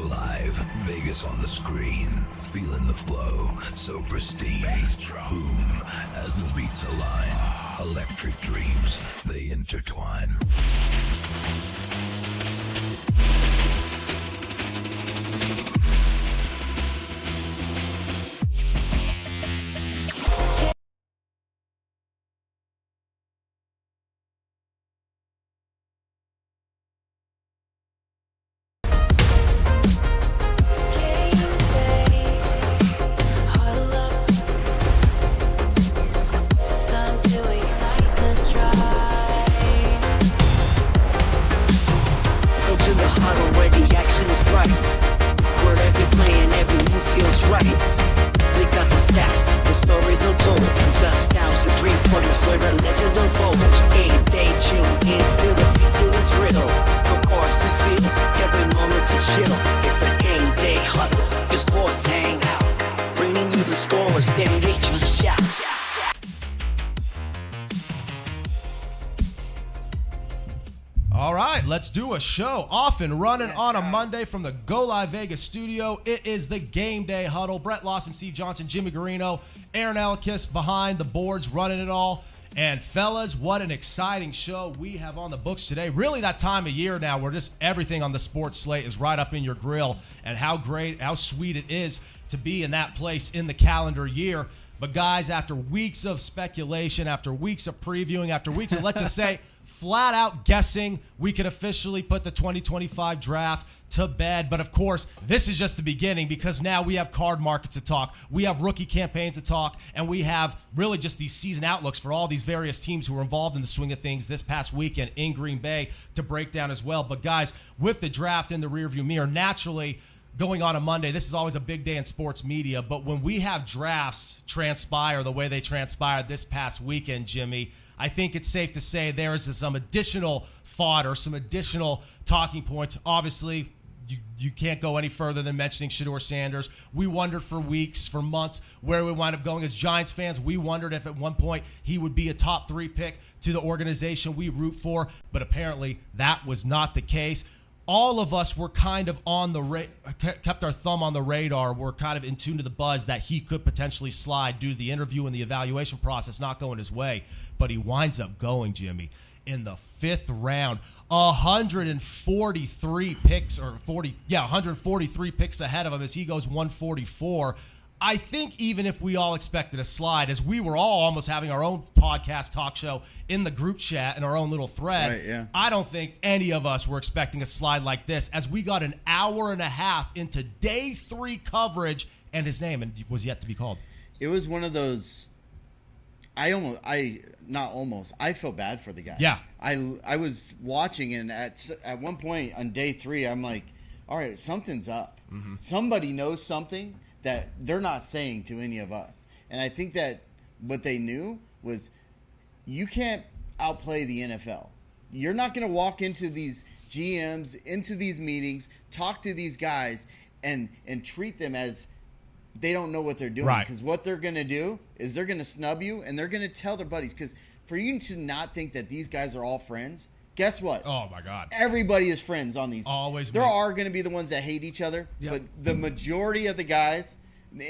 live. Vegas on the screen. Feeling the flow. So pristine. Boom. As the beats align. Electric dreams. They intertwine. It's a game day huddle. Your sports hang out. Bringing you the scores, steady you shout. All right, let's do a show. Off and running on a Monday from the Go Live Vegas studio. It is the Game Day Huddle. Brett Lawson, Steve Johnson, Jimmy Garino, Aaron Elkis behind the boards running it all. And fellas, what an exciting show we have on the books today. Really that time of year now where just everything on the sports slate is right up in your grill, and how great, how sweet it is to be in that place in the calendar year. But guys, after weeks of speculation, after weeks of previewing, after weeks of, let's just say, flat out guessing, we could officially put the 2025 draft to bed. But of course, this is just the beginning, because now we have card markets to talk, we have rookie campaigns to talk, and we have really just these season outlooks for all these various teams who were involved in the swing of things this past weekend in Green Bay to break down as well. But guys, with the draft in the rearview mirror, naturally, going on a Monday, this is always a big day in sports media, but when we have drafts transpire the way they transpired this past weekend, Jimmy, I think it's safe to say there is some additional fodder, some additional talking points. Obviously, you can't go any further than mentioning Sheduer Sanders. We wondered for weeks, for months, where we wind up going as Giants fans. We wondered if at one point he would be a top 3 pick to the organization we root for, but apparently that was not the case. All of us were kind of on the kept our thumb on the radar. We're kind of in tune to the buzz that he could potentially slide due to the interview and the evaluation process not going his way. But he winds up going, Jimmy, in the 5th round. 143 picks, or 143 picks ahead of him as he goes 144. I think even if we all expected a slide, as we were all almost having our own podcast talk show in the group chat in our own little thread, right, yeah. I don't think any of us were expecting a slide like this, as we got an hour and a half into day 3 coverage, and his name was yet to be called. It was one of those. I felt bad for the guy. Yeah. I was watching, and at one point on day 3, I'm like, all right, something's up. Mm-hmm. Somebody knows something that they're not saying to any of us. And I think that what they knew was, you can't outplay the NFL. You're not going to walk into these GMs, into these meetings, talk to these guys, and treat them as they don't know what they're doing. Right. Because what they're going to do is they're going to snub you, and they're going to tell their buddies. Because for you to not think that these guys are all friends, guess what? Oh, my God. Everybody is friends on these. Always. There are going to be the ones that hate each other, Yep. but the majority of the guys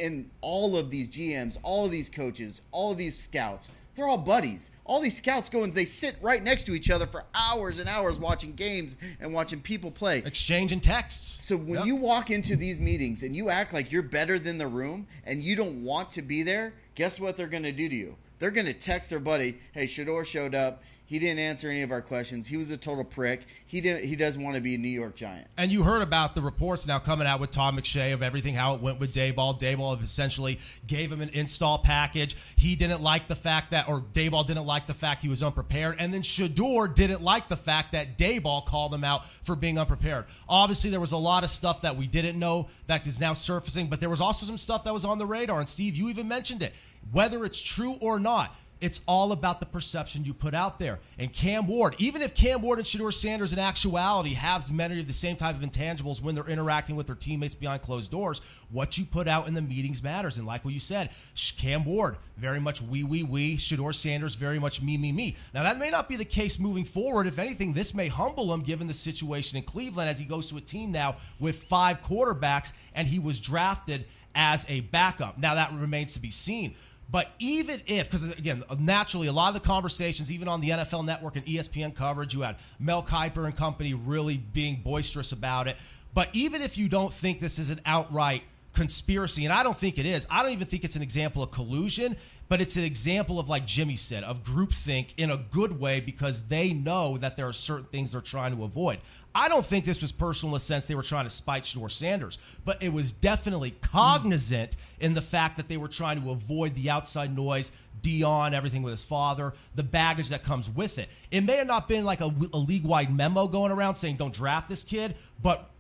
and all of these GMs, all of these coaches, all of these scouts, they're all buddies. All these scouts go and they sit right next to each other for hours and hours watching games and watching people play. Exchanging texts. So when you walk into these meetings and you act like you're better than the room and you don't want to be there, guess what they're going to do to you? They're going to text their buddy, hey, Sheduer showed up. He didn't answer any of our questions. He was a total prick. He doesn't want to be a New York Giant. And you heard about the reports now coming out with Tom McShay of everything, how it went with Daboll. Daboll essentially gave him an install package. He didn't like the fact that, or Daboll didn't like the fact he was unprepared. And then Sheduer didn't like the fact that Daboll called him out for being unprepared. Obviously, there was a lot of stuff that we didn't know that is now surfacing, but there was also some stuff that was on the radar. And Steve, you even mentioned it. Whether it's true or not, it's all about the perception you put out there. And Cam Ward, even if Cam Ward and Sheduer Sanders in actuality have many of the same type of intangibles when they're interacting with their teammates behind closed doors, what you put out in the meetings matters. And like what you said, Cam Ward, very much we. Sheduer Sanders, very much me. Now, that may not be the case moving forward. If anything, this may humble him given the situation in Cleveland as he goes to a team now with 5 quarterbacks, and he was drafted as a backup. Now, that remains to be seen. But even if, because again, naturally, a lot of the conversations, even on the NFL Network and ESPN coverage, you had Mel Kiper and company really being boisterous about it. But even if you don't think this is an outright conspiracy, and I don't think it is, I don't even think it's an example of collusion, but it's an example of, like Jimmy said, of groupthink in a good way, because they know that there are certain things they're trying to avoid. I don't think this was personal in the sense they were trying to spite Sheduer Sanders, but it was definitely cognizant in the fact that they were trying to avoid the outside noise, Dion, everything with his father, the baggage that comes with it. It may have not been like a league-wide memo going around saying don't draft this kid, but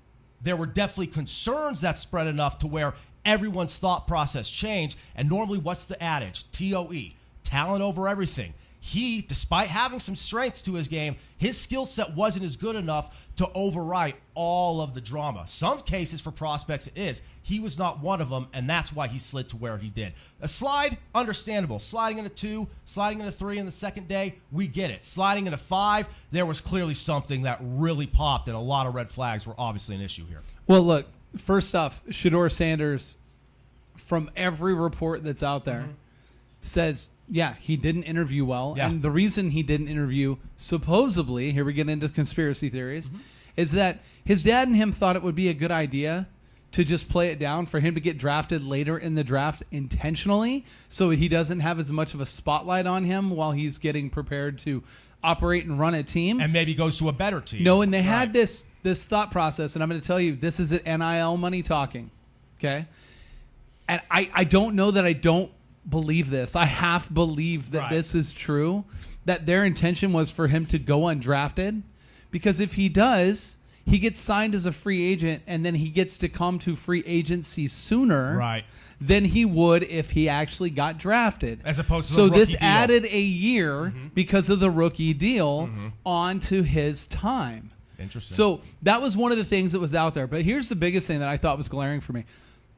there were definitely concerns that spread enough to where everyone's thought process changed. And normally, what's the adage? TOE, talent over everything. He, despite having some strengths to his game, his skill set wasn't as good enough to overwrite all of the drama. Some cases for prospects it is. He was not one of them, and that's why he slid to where he did. A slide, understandable. Sliding into 2, sliding into 3 in the second day, we get it. Sliding into 5, there was clearly something that really popped, and a lot of red flags were obviously an issue here. Well, look, first off, Sheduer Sanders, from every report that's out there, says, yeah, he didn't interview well. Yeah. And the reason he didn't interview, supposedly, here we get into conspiracy theories, is that his dad and him thought it would be a good idea to just play it down for him to get drafted later in the draft intentionally, so he doesn't have as much of a spotlight on him while he's getting prepared to operate and run a team. And maybe goes to a better team. No, and they had this thought process, and I'm going to tell you, this is an NIL money talking, okay? And I don't know that I don't believe this. I half believe that this is true, that their intention was for him to go undrafted, because if he does, he gets signed as a free agent, and then he gets to come to free agency sooner than he would if he actually got drafted. As opposed to so the rookie this deal. added a year because of the rookie deal onto his time. Interesting. So that was one of the things that was out there. But here's the biggest thing that I thought was glaring for me.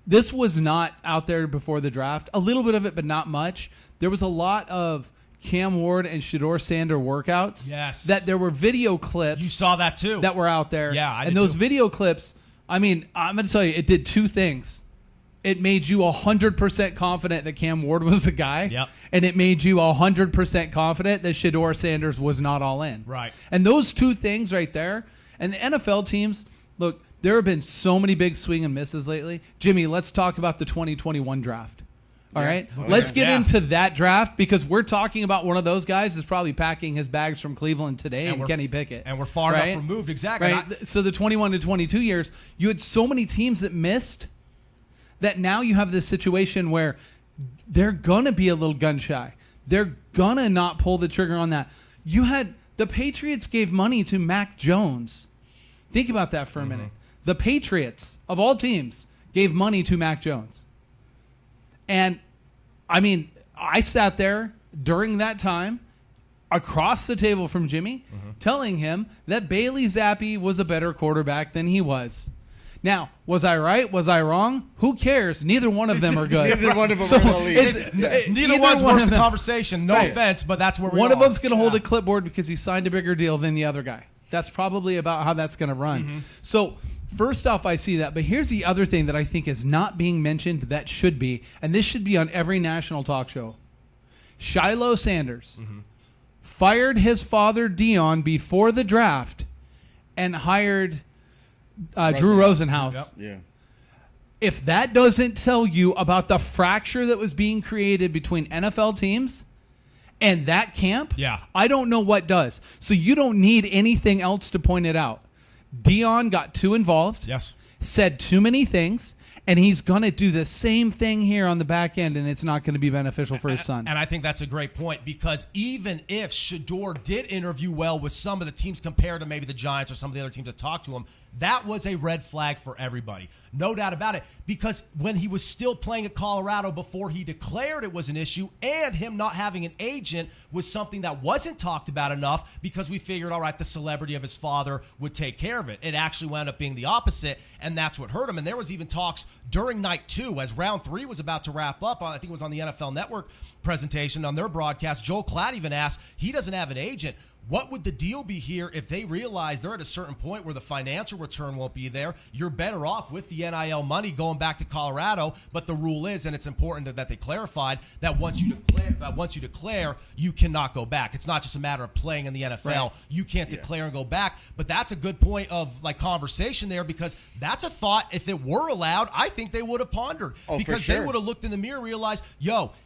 This was not out there before the draft. A little bit of it, but not much. There was a lot of Cam Ward and Sheduer Sanders workouts. Yes. That there were video clips. You saw that too. That were out there. Yeah, I did and those too. video clips, I mean, I'm going to tell you, it did 2 things. It made you 100% confident that Cam Ward was the guy. Yep. And it made you 100% confident that Sheduer Sanders was not all in. Right. And those 2 things right there, and the NFL teams, look, there have been so many big swing and misses lately. Jimmy, let's talk about the 2021 draft. All right? Let's get into that draft, because we're talking about one of those guys is probably packing his bags from Cleveland today and Kenny Pickett. And we're far enough removed. Exactly. Right? So the 21 to 22 years, you had so many teams that missed that now you have this situation where they're going to be a little gun shy. They're going to not pull the trigger on that. You had the Patriots gave money to Mac Jones. Think about that for a minute. The Patriots, of all teams, gave money to Mac Jones. And, I mean, I sat there during that time, across the table from Jimmy, telling him that Bailey Zappi was a better quarterback than he was. Now, was I right? Was I wrong? Who cares? Neither one of them are good. Neither one of them are in the league. Neither one's worth the conversation. No offense, but that's where we are. One of them's going to hold a clipboard because he signed a bigger deal than the other guy. That's probably about how that's going to run. So, first off, I see that. But here's the other thing that I think is not being mentioned that should be, and this should be on every national talk show. Shiloh Sanders fired his father, Dion, before the draft and hired Drew Rosenhaus. Yeah. If that doesn't tell you about the fracture that was being created between NFL teams and that camp, I don't know what does. So you don't need anything else to point it out. Dion got too involved, said too many things, and he's going to do the same thing here on the back end, and it's not going to be beneficial for his son. And I think that's a great point, because even if Sheduer did interview well with some of the teams compared to maybe the Giants or some of the other teams that talked to him, that was a red flag for everybody. No doubt about it. Because when he was still playing at Colorado before he declared it was an issue, and him not having an agent was something that wasn't talked about enough because we figured, all right, the celebrity of his father would take care of it. It actually wound up being the opposite, and that's what hurt him. And there was even talks during night 2 as round 3 was about to wrap up. I think it was on the NFL Network presentation on their broadcast. Joel Klatt even asked, he doesn't have an agent. What would the deal be here if they realize they're at a certain point where the financial return won't be there? You're better off with the NIL money going back to Colorado, but the rule is, and it's important that they clarified, that once you declare, you cannot go back. It's not just a matter of playing in the NFL. Right. You can't declare and go back. But that's a good point of like conversation there, because that's a thought, if it were allowed, I think they would have pondered. Because they would have looked in the mirror and realized,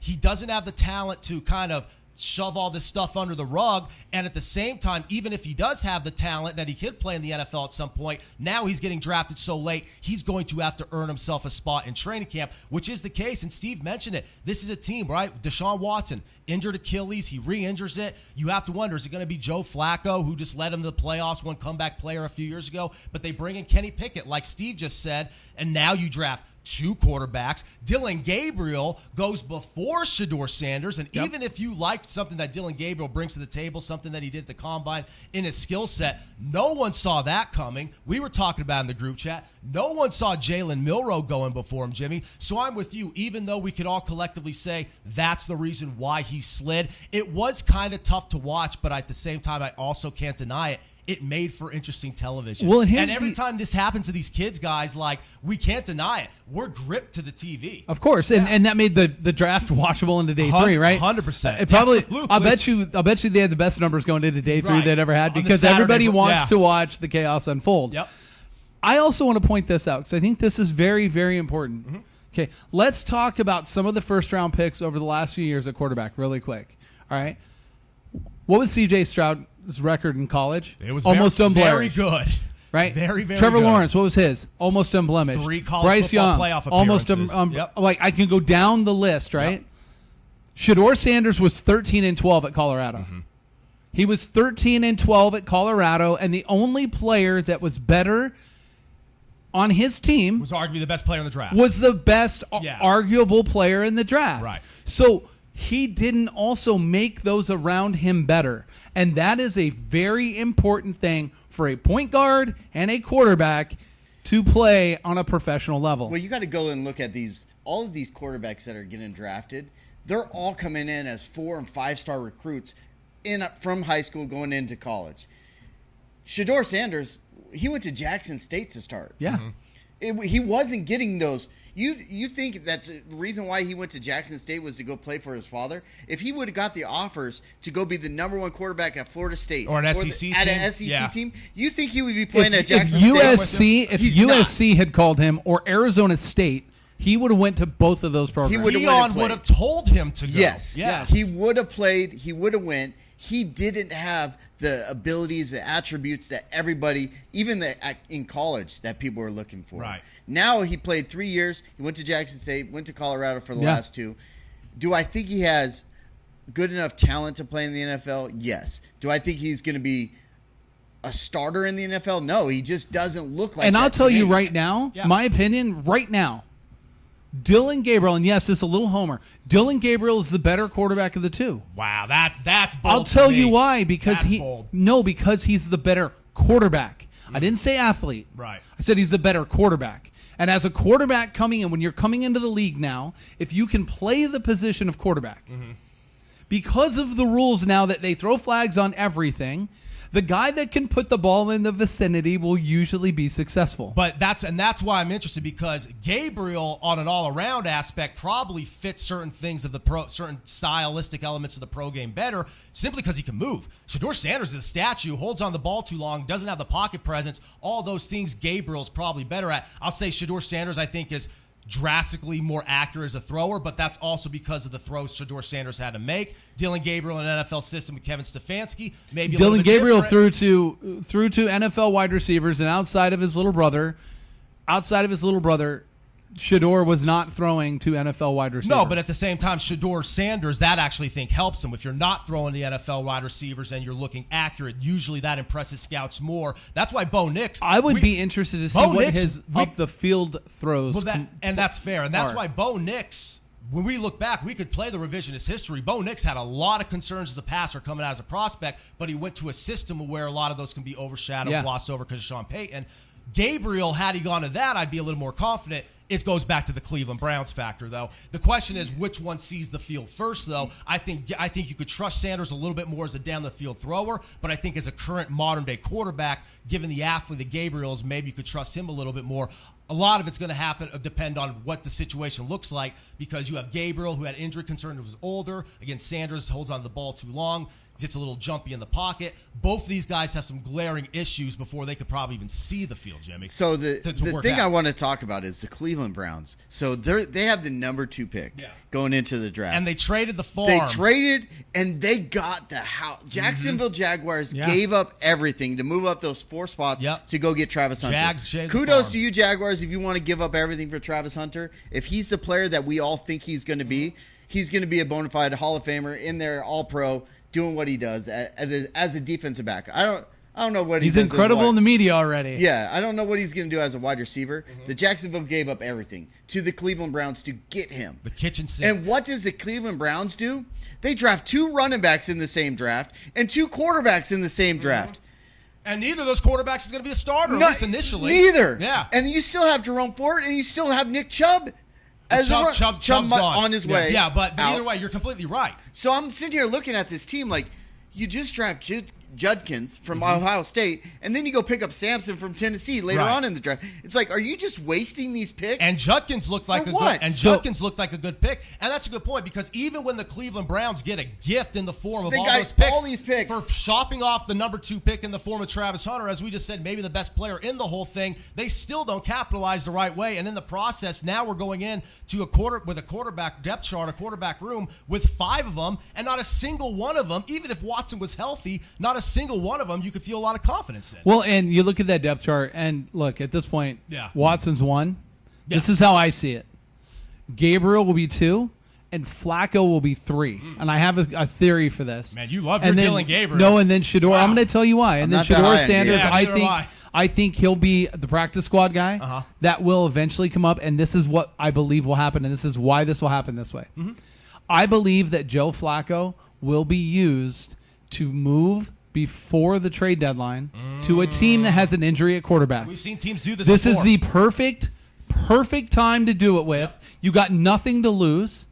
he doesn't have the talent to kind of shove all this stuff under the rug, and at the same time, even if he does have the talent that he could play in the NFL at some point, now he's getting drafted so late, he's going to have to earn himself a spot in training camp, which is the case, and Steve mentioned it. This is a team, right? Deshaun Watson, injured Achilles, he re-injures it. You have to wonder, is it going to be Joe Flacco, who just led him to the playoffs, one comeback player a few years ago, but they bring in Kenny Pickett, like Steve just said, and now you draft 2 quarterbacks. Dylan Gabriel goes before Sheduer Sanders, and even if you liked something that Dylan Gabriel brings to the table, something that he did at the Combine in his skill set, no one saw that coming. We were talking about it in the group chat. No one saw Jalen Milroe going before him, Jimmy. So I'm with you. Even though we could all collectively say that's the reason why he slid, it was kind of tough to watch, but at the same time, I also can't deny it. It made for interesting television. Well, and every time this happens to these kids, guys, like, we can't deny it. We're gripped to the TV. Of course, and that made the draft watchable into day 3, right? 100%. It probably. Absolutely. I'll bet you they had the best numbers going into day 3 they'd ever had, On the because Saturday, everybody wants to watch the chaos unfold. Yep. I also want to point this out because I think this is very, very important. Mm-hmm. Okay, let's talk about some of the first-round picks over the last few years at quarterback really quick. All right, what was C.J. Stroud's record in college? It was almost unblemished. Very good. Right? Very, very Trevor good. Lawrence, what was his? Almost unblemished. 3 college Bryce football Young, playoff almost appearances. Yep. like I can go down the list, right? Yep. Sheduer Sanders was 13-12 at Colorado. Mm-hmm. He was 13-12 at Colorado, and the only player that was better on his team was arguably the best player in the draft. Was the best arguable player in the draft. Right. So he didn't also make those around him better. And that is a very important thing for a point guard and a quarterback to play on a professional level. Well, you got to go and look at all of these quarterbacks that are getting drafted. They're all coming in as 4- and 5-star recruits from high school going into college. Sheduer Sanders, he went to Jackson State to start. Yeah. Mm-hmm. He wasn't getting those. You think that's the reason why he went to Jackson State was to go play for his father? If he would have got the offers to go be the #1 quarterback at Florida State or an SEC team, at an SEC team, you think he would be playing at Jackson State? If USC had called him or Arizona State, he would have went to both of those programs. Deion would have told him to go. Yes. He would have played. He would have went. He didn't have the abilities, the attributes that everybody, even in college, that people were looking for. Right. Now he played 3 years. He went to Jackson State, went to Colorado for the last 2. Do I think he has good enough talent to play in the NFL? Yes. Do I think he's going to be a starter in the NFL? No, he just doesn't look like that. And I'll tell you me. right now, my opinion right now, Dylan Gabriel, and yes, it's a little homer. Dylan Gabriel is the better quarterback of the 2. Wow, that's bold. I'll tell you why. Because because he's the better quarterback. I didn't say athlete. Right. I said he's the better quarterback. And as a quarterback coming in, when you're coming into the league now, if you can play the position of quarterback, because of the rules now that they throw flags on everything, the guy that can put the ball in the vicinity will usually be successful. But that's why I'm interested, because Gabriel, on an all-around aspect, probably fits certain things of certain stylistic elements of the pro game better, simply because he can move. Sheduer Sanders is a statue, holds on the ball too long, doesn't have the pocket presence. All those things Gabriel's probably better at. I'll say Sheduer Sanders, I think, is drastically more accurate as a thrower, but that's also because of the throws Sheduer Sanders had to make. Dylan Gabriel in an NFL system with Kevin Stefanski, maybe Dylan Gabriel threw to NFL wide receivers, and outside of his little brother, Sheduer was not throwing to NFL wide receivers. No, but at the same time, Sheduer Sanders, that actually think helps him. If you're not throwing the NFL wide receivers and you're looking accurate, usually that impresses scouts more. That's why Bo Nix. I would be interested to see what his up the field throws. Well, and that's fair. And that's why Bo Nix, when we look back, we could play the revisionist history. Bo Nix had a lot of concerns as a passer coming out as a prospect, but he went to a system where a lot of those can be overshadowed, glossed over because of Sean Payton. Gabriel, had he gone to that, I'd be a little more confident. It goes back to the Cleveland Browns factor, though. The question is which one sees the field first, though. I think you could trust Sanders a little bit more as a down-the-field thrower, but I think as a current modern-day quarterback, given the athlete that Gabriel is, maybe you could trust him a little bit more. A lot of it's going to depend on what the situation looks like, because you have Gabriel, who had injury concern, who was older. Again, Sanders holds on to the ball too long, gets a little jumpy in the pocket. Both of these guys have some glaring issues before they could probably even see the field, Jimmy. So the thing I want to talk about is the Cleveland Browns. So they have the number 2 pick going into the draft. And they traded the farm. They traded and they got the house. Jacksonville Jaguars gave up everything to move up those 4 spots to go get Travis Hunter. Kudos to you, Jaguars, if you want to give up everything for Travis Hunter. If he's the player that we all think he's going to be, he's going to be a bona fide Hall of Famer in there, All-Pro, doing what he does as a defensive back. I don't know what he's incredible in the media already. Yeah, I don't know what he's going to do as a wide receiver. The Jacksonville gave up everything to the Cleveland Browns to get him. The kitchen sink. And what does the Cleveland Browns do? They draft 2 running backs in the same draft and 2 quarterbacks in the same draft. And neither of those quarterbacks is going to be a starter, at least initially. Neither. Yeah. And you still have Jerome Ford and you still have Nick Chubb. Chubb's gone. On his way. Yeah, but either way, you're completely right. So I'm sitting here looking at this team like, you just draft Judkins from Ohio State, and then you go pick up Sampson from Tennessee later on in the draft. It's like, are you just wasting these picks? And Judkins looked like Judkins looked like a good pick, and that's a good point, because even when the Cleveland Browns get a gift in the form of all these picks for shopping off the number 2 pick in the form of Travis Hunter, as we just said, maybe the best player in the whole thing, they still don't capitalize the right way. And in the process, now we're going in to a quarterback depth chart, a quarterback room with 5 of them, and not a single one of them, even if Watson was healthy, not a single one of them you could feel a lot of confidence in. Well, and you look at that depth chart, and look, at this point, Watson's 1. Yeah. This is how I see it. Gabriel will be 2, and Flacco will be 3. And I have a theory for this. Man, you love your Dylan Gabriel. No, and then Sheduer. Wow. I'm going to tell you why. And then Sheduer Sanders, Yeah, I think he'll be the practice squad guy that will eventually come up, and this is what I believe will happen, and this is why this will happen this way. I believe that Joe Flacco will be used to move before the trade deadline to a team that has an injury at quarterback. We've seen teams do this This before. is the perfect time to do it with. You got nothing to lose.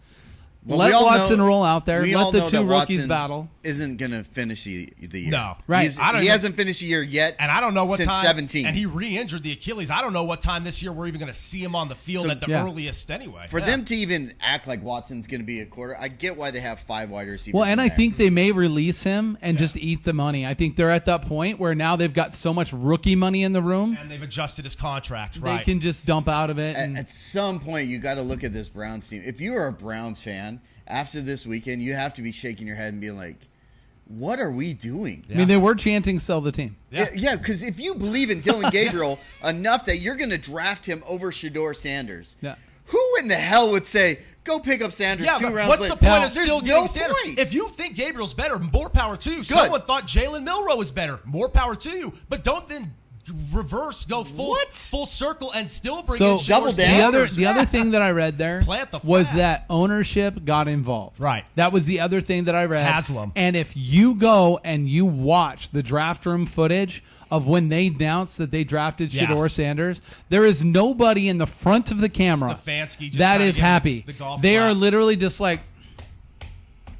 Well, Let Watson roll out there. Let the 2 rookies Watson battle. Isn't going to finish the year. No. Right. He hasn't finished the year yet. And I don't know what since time. 17. And he re-injured the Achilles. I don't know what time this year we're even going to see him on the field at the earliest anyway. For them to even act like Watson's going to be a quarter, I get why they have 5 wide receivers. Well, and I think they may release him and just eat the money. I think they're at that point where now they've got so much rookie money in the room. And they've adjusted his contract. They can just dump out of it. At some point, you got to look at this Browns team. If you are a Browns fan, after this weekend, you have to be shaking your head and being like, what are we doing? I mean, they were chanting sell the team. Yeah, because if you believe in Dylan Gabriel enough that you're going to draft him over Sheduer Sanders, who in the hell would say, go pick up Sanders 2 rounds later? What's the point of still getting no Sanders? point. If you think Gabriel's better, more power to you. Someone thought Jalen Milroe was better. More power to you. But don't then go full circle and still bring in double down. The other thing that I read there was that ownership got involved. Right. That was the other thing that I read. Haslam. And if you go and you watch the draft room footage of when they announced that they drafted Sheduer Sanders, there is nobody in the front of the camera Stefanski just that is happy. They are literally just like,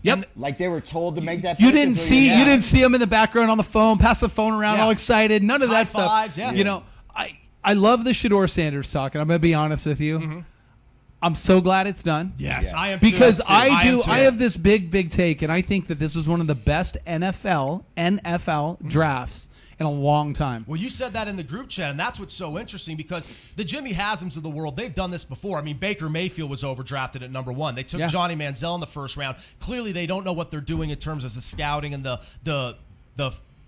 yep. Like they were told to make that. You didn't see him in the background on the phone, pass the phone around, all excited. None of that stuff. You know, I love the Sheduer Sanders talk, and I'm going to be honest with you. I'm so glad it's done. Yes, I am because too. I have this big take, and I think that this was one of the best NFL drafts in a long time. Well, you said that in the group chat, and that's what's so interesting because the Jimmy Haslam's of the world, they've done this before. I mean, Baker Mayfield was overdrafted at number 1. They took Johnny Manziel in the first round. Clearly, they don't know what they're doing in terms of the scouting and the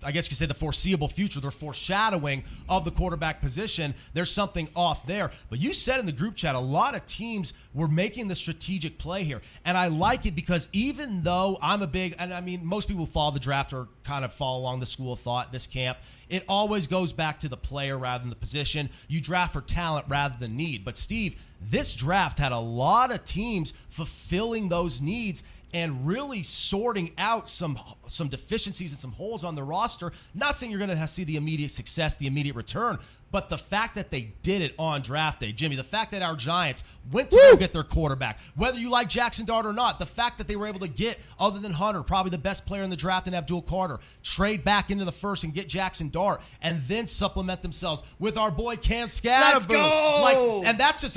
I guess you could say the foreseeable future, their foreshadowing of the quarterback position, there's something off there. But you said in the group chat, a lot of teams were making the strategic play here. And I like it because even though I'm a big, and I mean, most people who follow the draft or kind of follow along the school of thought, this camp, it always goes back to the player rather than the position. You draft for talent rather than need. But Steve, this draft had a lot of teams fulfilling those needs and really sorting out some deficiencies and some holes on the roster. Not saying you're going to see the immediate success, the immediate return, but the fact that they did it on draft day, Jimmy, the fact that our Giants went to go get their quarterback, whether you like Jackson Dart or not, the fact that they were able to get, other than Hunter, probably the best player in the draft in Abdul Carter, trade back into the first and get Jackson Dart, and then supplement themselves with our boy Cam Scatterbo. Let's go! And that's just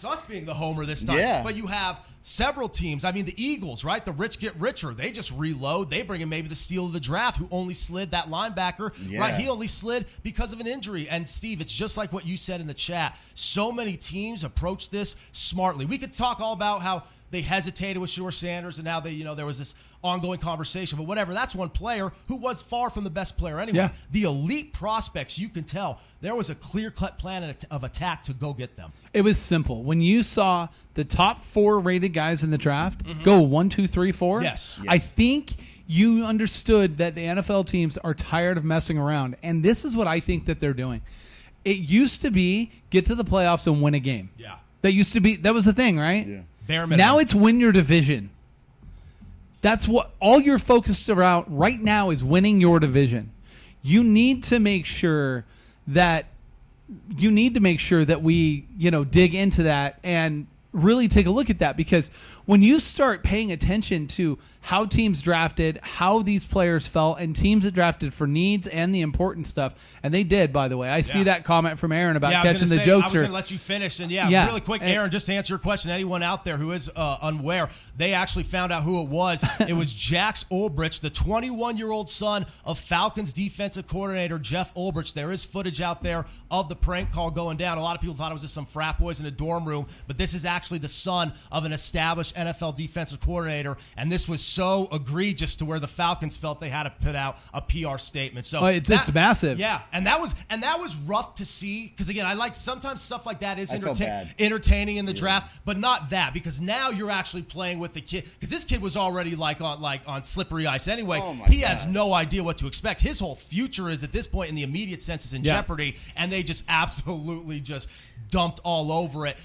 us being the homer this time. Yeah. But you have several teams. I mean, the Eagles, right? The rich get richer. They just reload. They bring in maybe the steal of the draft who only slid, that linebacker, right? He only slid because of an injury. And Steve, it's just like what you said in the chat. So many teams approach this smartly. We could talk all about how they hesitated with Sheduer Sanders and now there was this ongoing conversation. But whatever, that's one player who was far from the best player anyway. Yeah. The elite prospects, you can tell there was a clear-cut plan of attack to go get them. It was simple. When you saw the top 4 rated guys in the draft go 1, 2, 3, 4, Yes. I think you understood that the NFL teams are tired of messing around. And this is what I think that they're doing. It used to be get to the playoffs and win a game. Yeah. That was the thing, right? Yeah. Bare minimum. Now it's win your division. That's what all you're focused around right now is winning your division. You need to make sure that we, dig into that and really take a look at that, because when you start paying attention to how teams drafted, how these players felt, and teams that drafted for needs and the important stuff, and they did, by the way. I see that comment from Aaron about catching the jokester. I was going to let you finish, and really quick, Aaron, just to answer your question, anyone out there who is unaware, they actually found out who it was. It was Jax Ulbrich, the 21-year-old son of Falcons defensive coordinator Jeff Ulbrich. There is footage out there of the prank call going down. A lot of people thought it was just some frat boys in a dorm room, but this is actually the son of an established NFL defensive coordinator, and this was so egregious to where the Falcons felt they had to put out a PR statement. So it's massive. Yeah, and that was rough to see, because again, I like sometimes stuff like that is bad. entertaining in the draft, but not that, because now you're actually playing with the kid, because this kid was already on slippery ice anyway. Oh my he God. has no idea what to expect. His whole future is at this point in the immediate sense is in jeopardy, and they just absolutely just dumped all over it.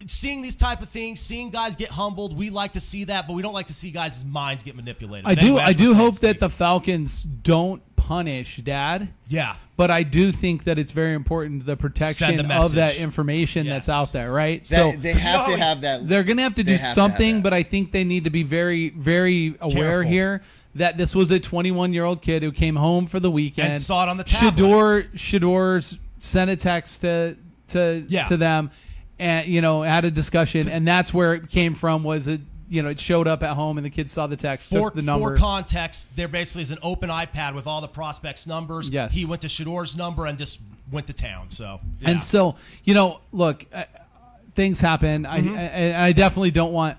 Seeing these type of things, seeing guys get humbled, we like to see that, but we don't like to see guys' minds get manipulated. I do hope that the Falcons don't punish Dad. Yeah. But I do think that it's very important, the protection of that information that's out there, right? So they have to have that. They're going to have to do something, but I think they need to be very, very aware here that this was a 21-year-old kid who came home for the weekend and saw it on the tablet. Sheduer sent a text to them. And had a discussion, and that's where it came from. It showed up at home, and the kids saw the text, took the number. For context, there basically is an open iPad with all the prospects' numbers. Yes. He went to Sheduer's number and just went to town. So and so look, things happen. I definitely don't want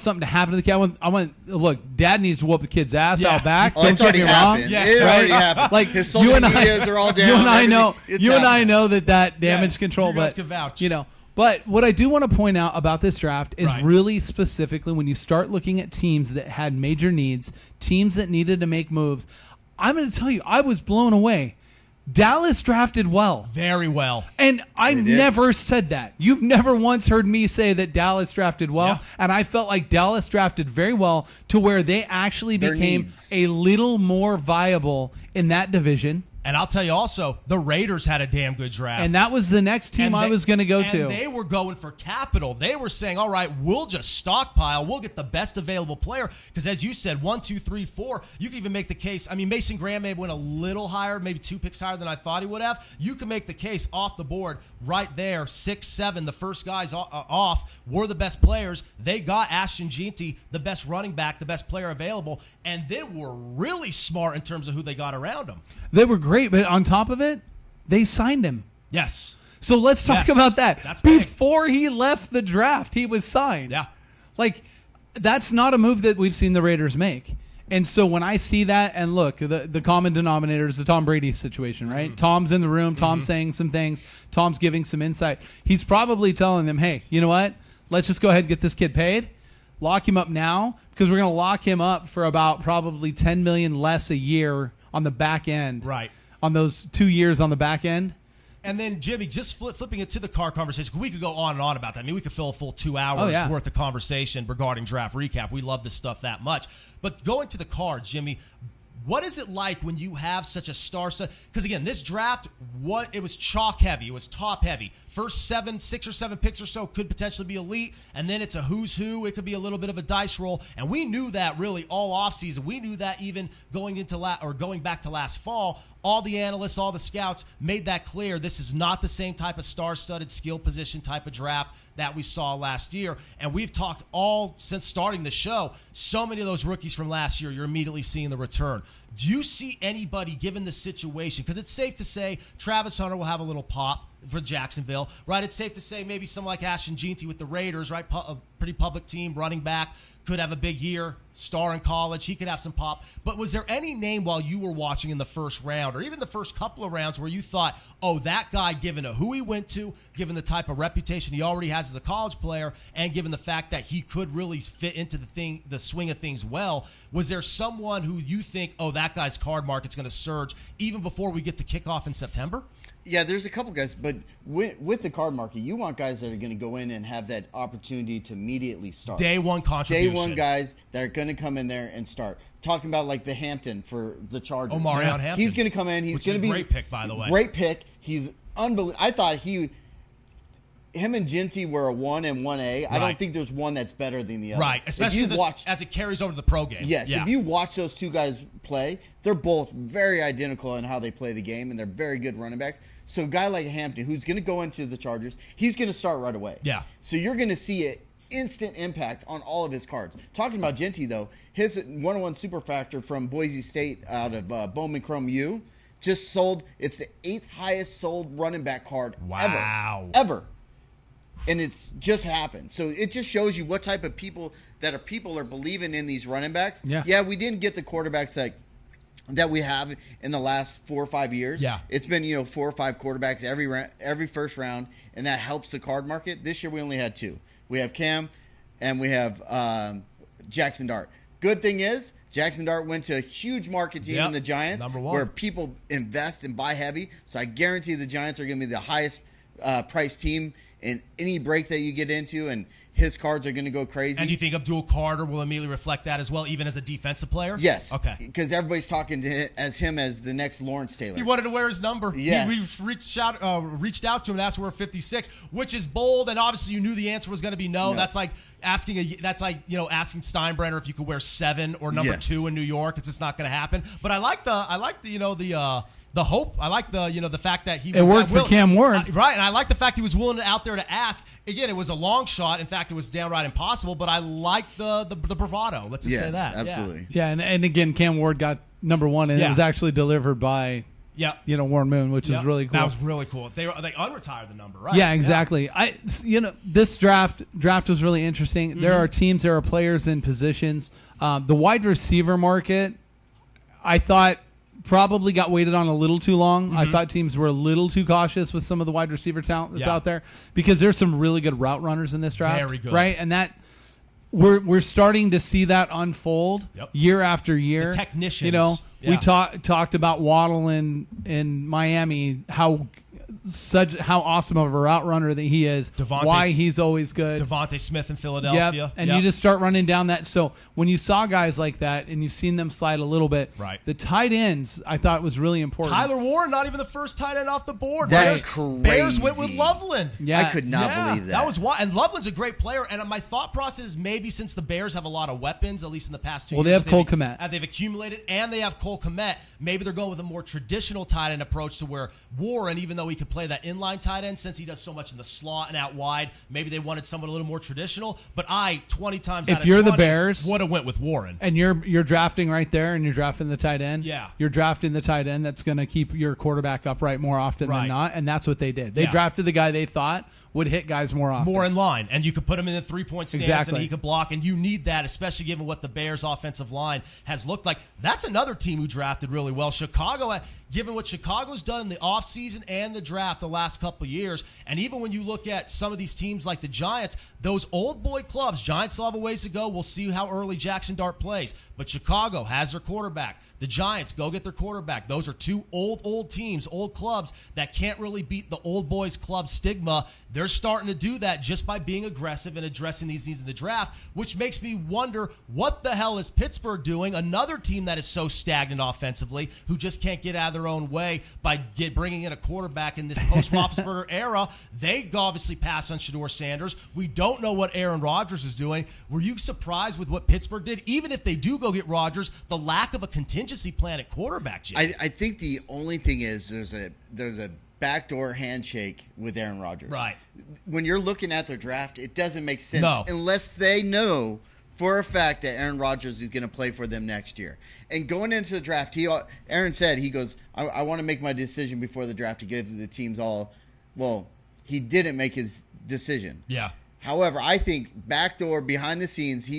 something to happen to the kid. I want look. Dad needs to whoop the kid's ass out back. Oh, it's already happened. Yeah. It already happened. Like his social medias are all down. You and I know. It's You and I happening. know that damage control. You guys But can vouch. But what I do want to point out about this draft is really specifically when you start looking at teams that had major needs, teams that needed to make moves. I'm going to tell you, I was blown away. Dallas drafted well. Very well. And I never said that. You've never once heard me say that Dallas drafted well. Yeah. And I felt like Dallas drafted very well to where they actually became a little more viable in that division. And I'll tell you also, the Raiders had a damn good draft. And that was the next team I was going to go to. And they were going for capital. They were saying, all right, we'll just stockpile. We'll get the best available player. Because as you said, 1, 2, 3, 4, you can even make the case. I mean, Mason Graham may have went a little higher, maybe 2 picks higher than I thought he would have. You can make the case off the board right there, 6, 7, the first guys off were the best players. They got Ashton Jeanty, the best running back, the best player available, and then were really smart in terms of who they got around him. They were great, but on top of it, they signed him. Yes. So let's talk about that. That's big. Before he left the draft, he was signed. Yeah. Like, that's not a move that we've seen the Raiders make. And so when I see that, and look, the common denominator is the Tom Brady situation, right? Tom's in the room. Tom's saying some things. Tom's giving some insight. He's probably telling them, hey, you know what? Let's just go ahead and get this kid paid. Lock him up now, because we're going to lock him up for about probably $10 million less a year on the back end. Right. On those 2 years on the back end. And then, Jimmy, just flipping it to the car conversation, we could go on and on about that. I mean, we could fill a full 2 hours worth of conversation regarding draft recap. We love this stuff that much. But going to the cards, Jimmy, what is it like when you have such a star set? Because, again, this draft, it was chalk heavy. It was top heavy. First 6 or 7 picks or so could potentially be elite, and then it's a who's who. It could be a little bit of a dice roll, and we knew that really all offseason. We knew that even going back to last fall. All the analysts, all the scouts made that clear. This is not the same type of star-studded skill position type of draft that we saw last year. And we've talked all since starting the show, so many of those rookies from last year, you're immediately seeing the return. Do you see anybody, given the situation, because it's safe to say Travis Hunter will have a little pop for Jacksonville, right? It's safe to say maybe someone like Ashton Jeanty with the Raiders, right? A pretty public team, running back, could have a big year, star in college. He could have some pop. But was there any name while you were watching in the first round or even the first couple of rounds where you thought, oh, that guy, given who he went to, given the type of reputation he already has as a college player, and given the fact that he could really fit into the swing of things well, was there someone who you think, oh, that guy's card market's going to surge even before we get to kickoff in September? Yeah, there's a couple guys, but with the card market, you want guys that are going to go in and have that opportunity to immediately start. Day one contribution. Day one guys that are going to come in there and start. Talking about like the Hampton for the Chargers. Omarion Hampton. He's going to come in. He's going to be a great pick, by the way. Great pick. He's unbelievable. I thought him and Ginty were a 1 and 1A. Right. I don't think there's one that's better than the other. Right, especially as it carries over to the pro game. Yes, yeah. If you watch those two guys play, they're both very identical in how they play the game, and they're very good running backs. So a guy like Hampton, who's going to go into the Chargers, he's going to start right away. Yeah. So you're going to see an instant impact on all of his cards. Talking about Ginty, though, his 101 super factor from Boise State out of Bowman Chrome U just sold. It's the 8th highest sold running back card ever. And it's just happened. So it just shows you what type of people are believing in these running backs. Yeah, we didn't get the quarterbacks that we have in the last 4 or 5 years. Yeah. It's been 4 or 5 quarterbacks every first round, and that helps the card market. This year we only had 2. We have Cam, and we have Jackson Dart. Good thing is Jackson Dart went to a huge market team in the Giants, #1, where people invest and buy heavy. So I guarantee the Giants are going to be the highest priced team in any break that you get into, and his cards are going to go crazy. And do you think Abdul Carter will immediately reflect that as well, even as a defensive player? Yes. Okay. Because everybody's talking to him as the next Lawrence Taylor. He wanted to wear his number. Yes. We reached out to him and asked for 56, which is bold. And obviously, you knew the answer was going to be no. That's like asking asking Steinbrenner if you could wear 7 or number 2 in New York. It's just not going to happen. But I like the hope. I like the fact that he was. It worked for Cam Ward. Right, and I like the fact he was willing out there to ask. Again, it was a long shot. In fact, it was downright impossible, but I like the bravado. Let's just say that. Absolutely. Yeah, and again, Cam Ward got #1, and it was actually delivered by Warren Moon, which is really cool. That was really cool. They unretired the number, right? Yeah, exactly. This draft was really interesting. Mm-hmm. There are teams, there are players in positions. The wide receiver market, I thought, probably got weighted on a little too long. Mm-hmm. I thought teams were a little too cautious with some of the wide receiver talent that's out there, because there's some really good route runners in this draft. Very good. Right? And that we're starting to see that unfold year after year. The technicians. We talked about Waddle in Miami, how awesome of a route runner that he is, why he's always good. Devontae Smith in Philadelphia. And you just start running down that. So when you saw guys like that and you've seen them slide a little bit, the tight ends I thought was really important. Tyler Warren, not even the first tight end off the board. That's crazy. Bears went with Loveland. Yeah. I could not believe that. That was wild. And Loveland's a great player. And my thought process is maybe since the Bears have a lot of weapons, at least in the past 2 years. Well, they have Cole Kmet. They've accumulated, and they have Cole Kmet. Maybe they're going with a more traditional tight end approach to where Warren, even though he could play play that inline tight end since he does so much in the slot and out wide. Maybe they wanted someone a little more traditional. But 20 times out of 20, if you're the Bears, would have went with Warren. And you're drafting right there, and you're drafting the tight end. Yeah. You're drafting the tight end that's going to keep your quarterback upright more often than not, and that's what they did. They drafted the guy they thought would hit guys more often. More in line, and you could put him in the three-point stance, Exactly. and he could block, and you need that, especially given what the Bears' offensive line has looked like. That's another team who drafted really well. Chicago, given what Chicago's done in the offseason and the draft the last couple of years, and even when you look at some of these teams like the Giants, those old boy clubs, Giants still have a ways to go. We'll see how early Jackson Dart plays. But Chicago has their quarterback. The Giants go get their quarterback. Those are two old teams, old clubs that can't really beat the old boys club stigma. They're starting to do that just by being aggressive and addressing these needs in the draft, which makes me wonder, what the hell is Pittsburgh doing? Another team that is so stagnant offensively, who just can't get out of their own way by bringing in a quarterback in this post-Roethlisberger era. They obviously passed on Sheduer Sanders. We don't know what Aaron Rodgers is doing. Were you surprised with what Pittsburgh did? Even if they do go get Rodgers, the lack of a contingency plan at quarterback, Jim. I think the only thing is there's a backdoor handshake with Aaron Rodgers. Right. When you're looking at their draft, it doesn't make sense No. unless they know for a fact that Aaron Rodgers is going to play for them next year. And going into the draft, Aaron said, he goes, I want to make my decision before the draft to give the teams all. Well, he didn't make his decision. Yeah. However, I think backdoor, behind the scenes,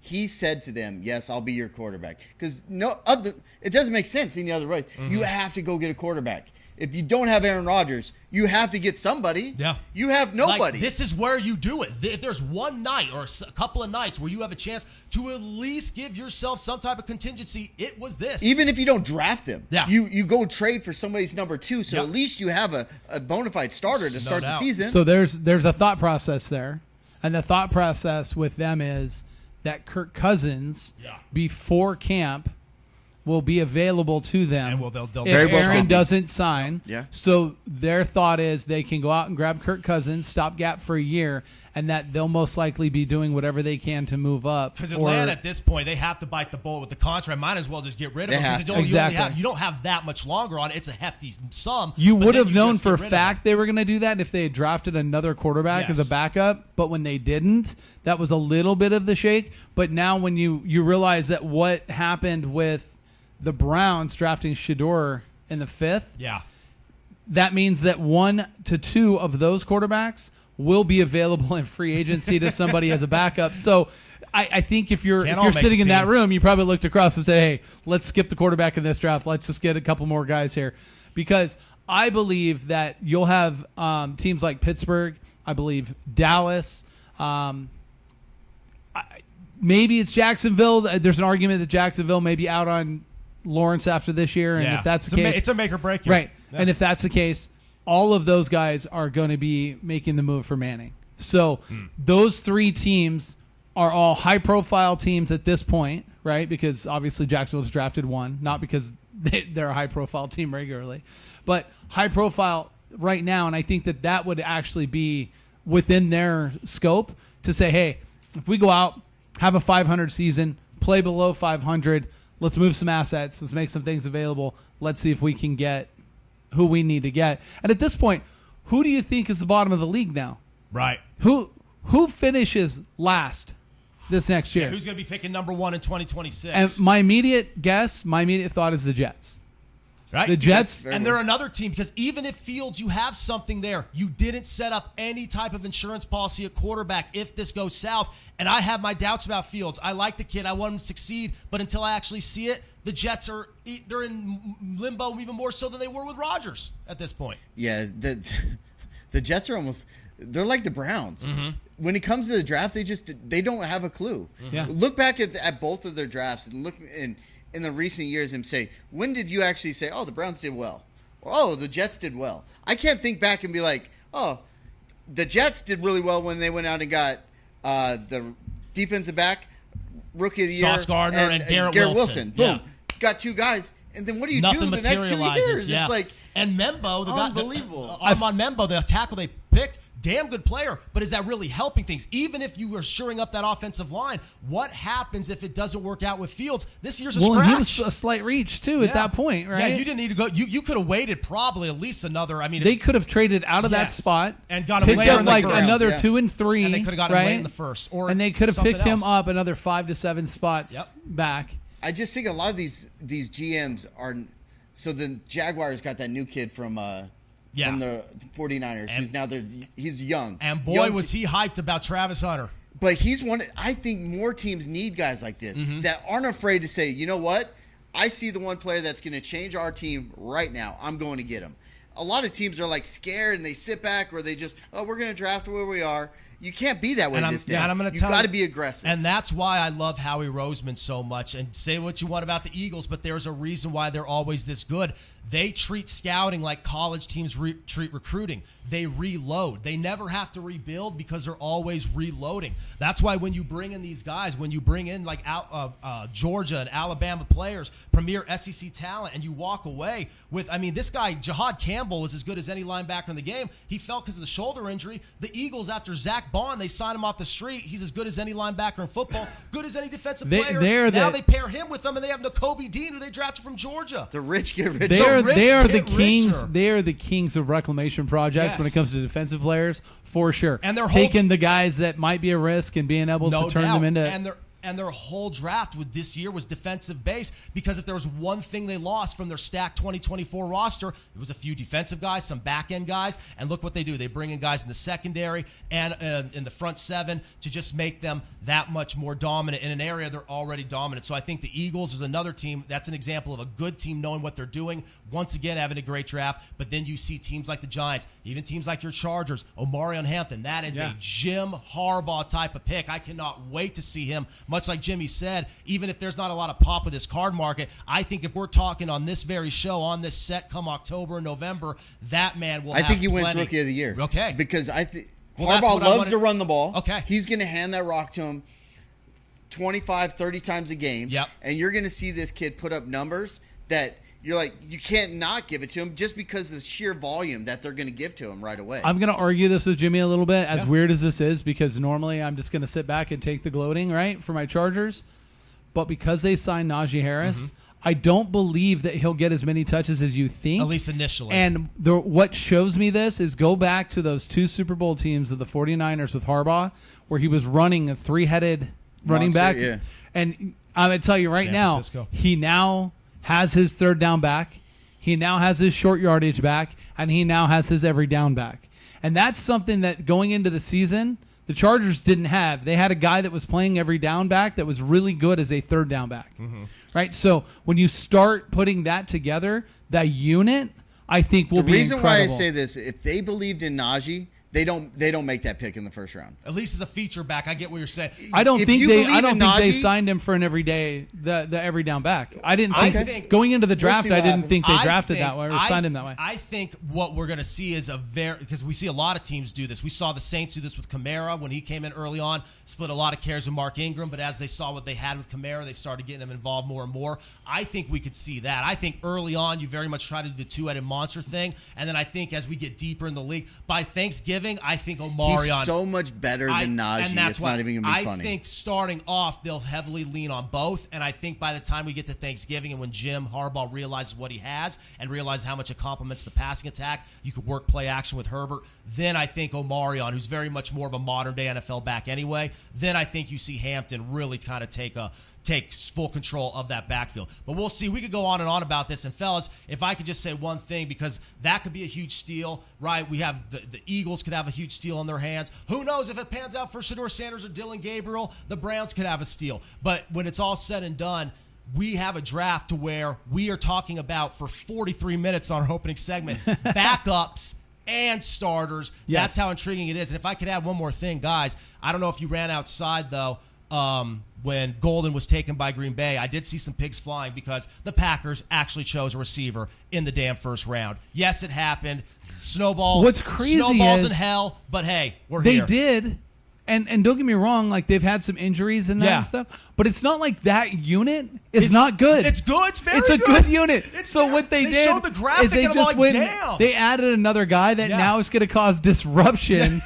he said to them, yes, I'll be your quarterback. Because it doesn't make sense any other way. Mm-hmm. You have to go get a quarterback. If you don't have Aaron Rodgers, you have to get somebody. Yeah. You have nobody. Like, this is where you do it. If there's one night or a couple of nights where you have a chance to at least give yourself some type of contingency, it was this. Even if you don't draft them, Yeah. you go trade for somebody's number 2, so Yep. at least you have a bona fide starter to start the doubt. season. So there's a thought process there, and the thought process with them is that Kirk Cousins before camp will be available to them. And they'll if very well Aaron be. doesn't sign. Yeah. So their thought is they can go out and grab Kirk Cousins, stopgap for a year, and that they'll most likely be doing whatever they can to move up. Because Atlanta, at this point, they have to bite the bullet with the contract. Might as well just get rid of him. Because Exactly. you don't have that much longer on it. It's a hefty sum. You but would then have known just for a get rid of him. fact they were going to do that if they had drafted another quarterback as a Yes. backup. But when they didn't, that was a little bit of the shake. But now when you realize that what happened with the Browns drafting Sheduer in the 5th, Yeah. that means that 1 to 2 of those quarterbacks will be available in free agency to somebody as a backup. So I think if you're all make sitting the in that team. room, you probably looked across and say, hey, let's skip the quarterback in this draft. Let's just get a couple more guys here. Because I believe that you'll have teams like Pittsburgh, I believe Dallas, maybe it's Jacksonville. There's an argument that Jacksonville may be out on Lawrence after this year, and if that's the case, it's a make or break year. right? Yeah. And if that's the case, all of those guys are going to be making the move for Manning. So those 3 teams are all high-profile teams at this point, right? Because obviously Jacksonville's drafted 1, not because they're a high-profile team regularly, but high-profile right now. And I think that would actually be within their scope to say, hey, if we go out, have a 500 season, play below 500. Let's move some assets. Let's make some things available. Let's see if we can get who we need to get. And at this point, who do you think is the bottom of the league now? Right. Who finishes last this next year? Yeah, who's going to be picking number 1 in 2026? And my immediate thought is the Jets. Right? The Jets, And they're another team because even if Fields, you have something there, you didn't set up any type of insurance policy at quarterback if this goes south. And I have my doubts about Fields. I like the kid. I want him to succeed. But until I actually see it, the Jets they're in limbo even more so than they were with Rodgers at this point. Yeah, the Jets are they're like the Browns. When it comes to the draft, they don't have a clue. Yeah. Look back at both of their drafts and look in the recent years and say, when did you actually say, oh, the Browns did well? Or, oh, the Jets did well? I can't think back and be like, oh, the Jets did really well when they went out and got the defensive back, rookie of the year. Sauce Gardner and Garrett Wilson. Wilson. Boom. Yeah. Got 2 guys. And then what do you Nothing do the next 2 materializes. years? Yeah. It's like and Membo, the unbelievable. Armand Membo, the tackle they picked, damn good player, but is that really helping things? Even if you were shoring up that offensive line, what happens if it doesn't work out with Fields? This year's a scratch. He was a slight reach too at that point, right? Yeah, you didn't need to go. You could have waited probably at least another. I mean, they could have traded out of that spot and got him picked later up in the like first. another 2 and 3, and they could have gotten him late in the first, and they could have picked him else. up another 5 to 7 spots back. I just think a lot of these GMs are. So the Jaguars got that new kid from the 49ers, who's now he's young. And boy, was he hyped about Travis Hunter. But he's one. I think more teams need guys like this that aren't afraid to say, you know what? I see the one player that's going to change our team right now. I'm going to get him. A lot of teams are like scared and they sit back or they just, we're going to draft where we are. You can't be that way this day. And I'm going to you got to be aggressive. And that's why I love Howie Roseman so much. And say what you want about the Eagles, but there's a reason why they're always this good. They treat scouting like college teams treat recruiting. They reload. They never have to rebuild because they're always reloading. That's why when you bring in these guys, when you bring in like Georgia and Alabama players, premier SEC talent, and you walk away with, I mean, this guy, Jahad Campbell, was as good as any linebacker in the game. He fell because of the shoulder injury. The Eagles, after Zach Bond, they signed him off the street. He's as good as any linebacker in football, good as any defensive player. Now they pair him with them, and they have Nakobe Dean, who they drafted from Georgia. The rich get rich. They are the kings. They are the kings of reclamation projects when it comes to defensive players, for sure. And they're taking the guys that might be a risk and being able to turn them into. And their whole draft with this year was defensive base, because if there was one thing they lost from their stacked 2024 roster, it was a few defensive guys, some back-end guys, and look what they do. They bring in guys in the secondary and in the front seven to just make them that much more dominant in an area they're already dominant. So I think the Eagles is another team. That's an example of a good team knowing what they're doing, once again having a great draft. But then you see teams like the Giants, even teams like your Chargers, Omarion Hampton. That is a Jim Harbaugh type of pick. I cannot wait to see him. Much like Jimmy said, even if there's not a lot of pop with this card market, I think if we're talking on this very show, on this set come October and November, that man will have I think he plenty. wins Rookie of the Year. Okay. Because I think Harbaugh loves to run the ball. Okay. He's going to hand that rock to him 25, 30 times a game. Yep. And you're going to see this kid put up numbers that you're like, you can't not give it to him just because of the sheer volume that they're going to give to him right away. I'm going to argue this with Jimmy a little bit, as weird as this is, because normally I'm just going to sit back and take the gloating, right, for my Chargers. But because they signed Najee Harris, I don't believe that he'll get as many touches as you think. At least initially. And what shows me this is go back to those 2 Super Bowl teams of the 49ers with Harbaugh, where he was running a 3-headed running back. Yeah. And I'm going to tell you right now, he now has his third down back. He now has his short yardage back. And he now has his every down back. And that's something that going into the season, the Chargers didn't have. They had a guy that was playing every down back that was really good as a third down back. Right? So when you start putting that together, that unit, I think will be incredible. The reason why I say this, if they believed in Najee, they don't make that pick in the first round. At least as a feature back, I get what you're saying. I don't think they signed him for an everyday the every down back. I didn't think going into the draft. I didn't think they drafted that way or signed him that way. I think what we're going to see is because we see a lot of teams do this. We saw the Saints do this with Kamara when he came in early on, split a lot of carries with Mark Ingram, but as they saw what they had with Kamara, they started getting him involved more and more. I think we could see that. I think early on you very much try to do the 2-headed monster thing, and then I think as we get deeper in the league, by Thanksgiving, I think Omarion. He's so much better than Najee. And that's it's not even going to be funny. I think starting off, they'll heavily lean on both. And I think by the time we get to Thanksgiving and when Jim Harbaugh realizes what he has and realizes how much it complements the passing attack, you could work play action with Herbert. Then I think Omarion, who's very much more of a modern-day NFL back anyway, then I think you see Hampton really kind of take full control of that backfield. But we'll see. We could go on and on about this. And, fellas, if I could just say one thing, because that could be a huge steal, right? We have the Eagles could have a huge steal on their hands. Who knows if it pans out for Sheduer Sanders or Dylan Gabriel, the Browns could have a steal. But when it's all said and done, we have a draft to where we are talking about for 43 minutes on our opening segment, backups and starters. Yes. That's how intriguing it is. And if I could add one more thing, guys, I don't know if you ran outside, though, when Golden was taken by Green Bay. I did see some pigs flying because the Packers actually chose a receiver in the damn first round. Yes, it happened. Snowballs. What's crazy snowballs is in hell, but hey, we're they here. did, And don't get me wrong, like they've had some injuries and that Yeah. and stuff, but it's not like that unit is not good. It's good. It's very It's a good unit. So what they did showed the graphic is they and I'm just like, went. damn. They added another guy that Yeah. now is going to cause disruption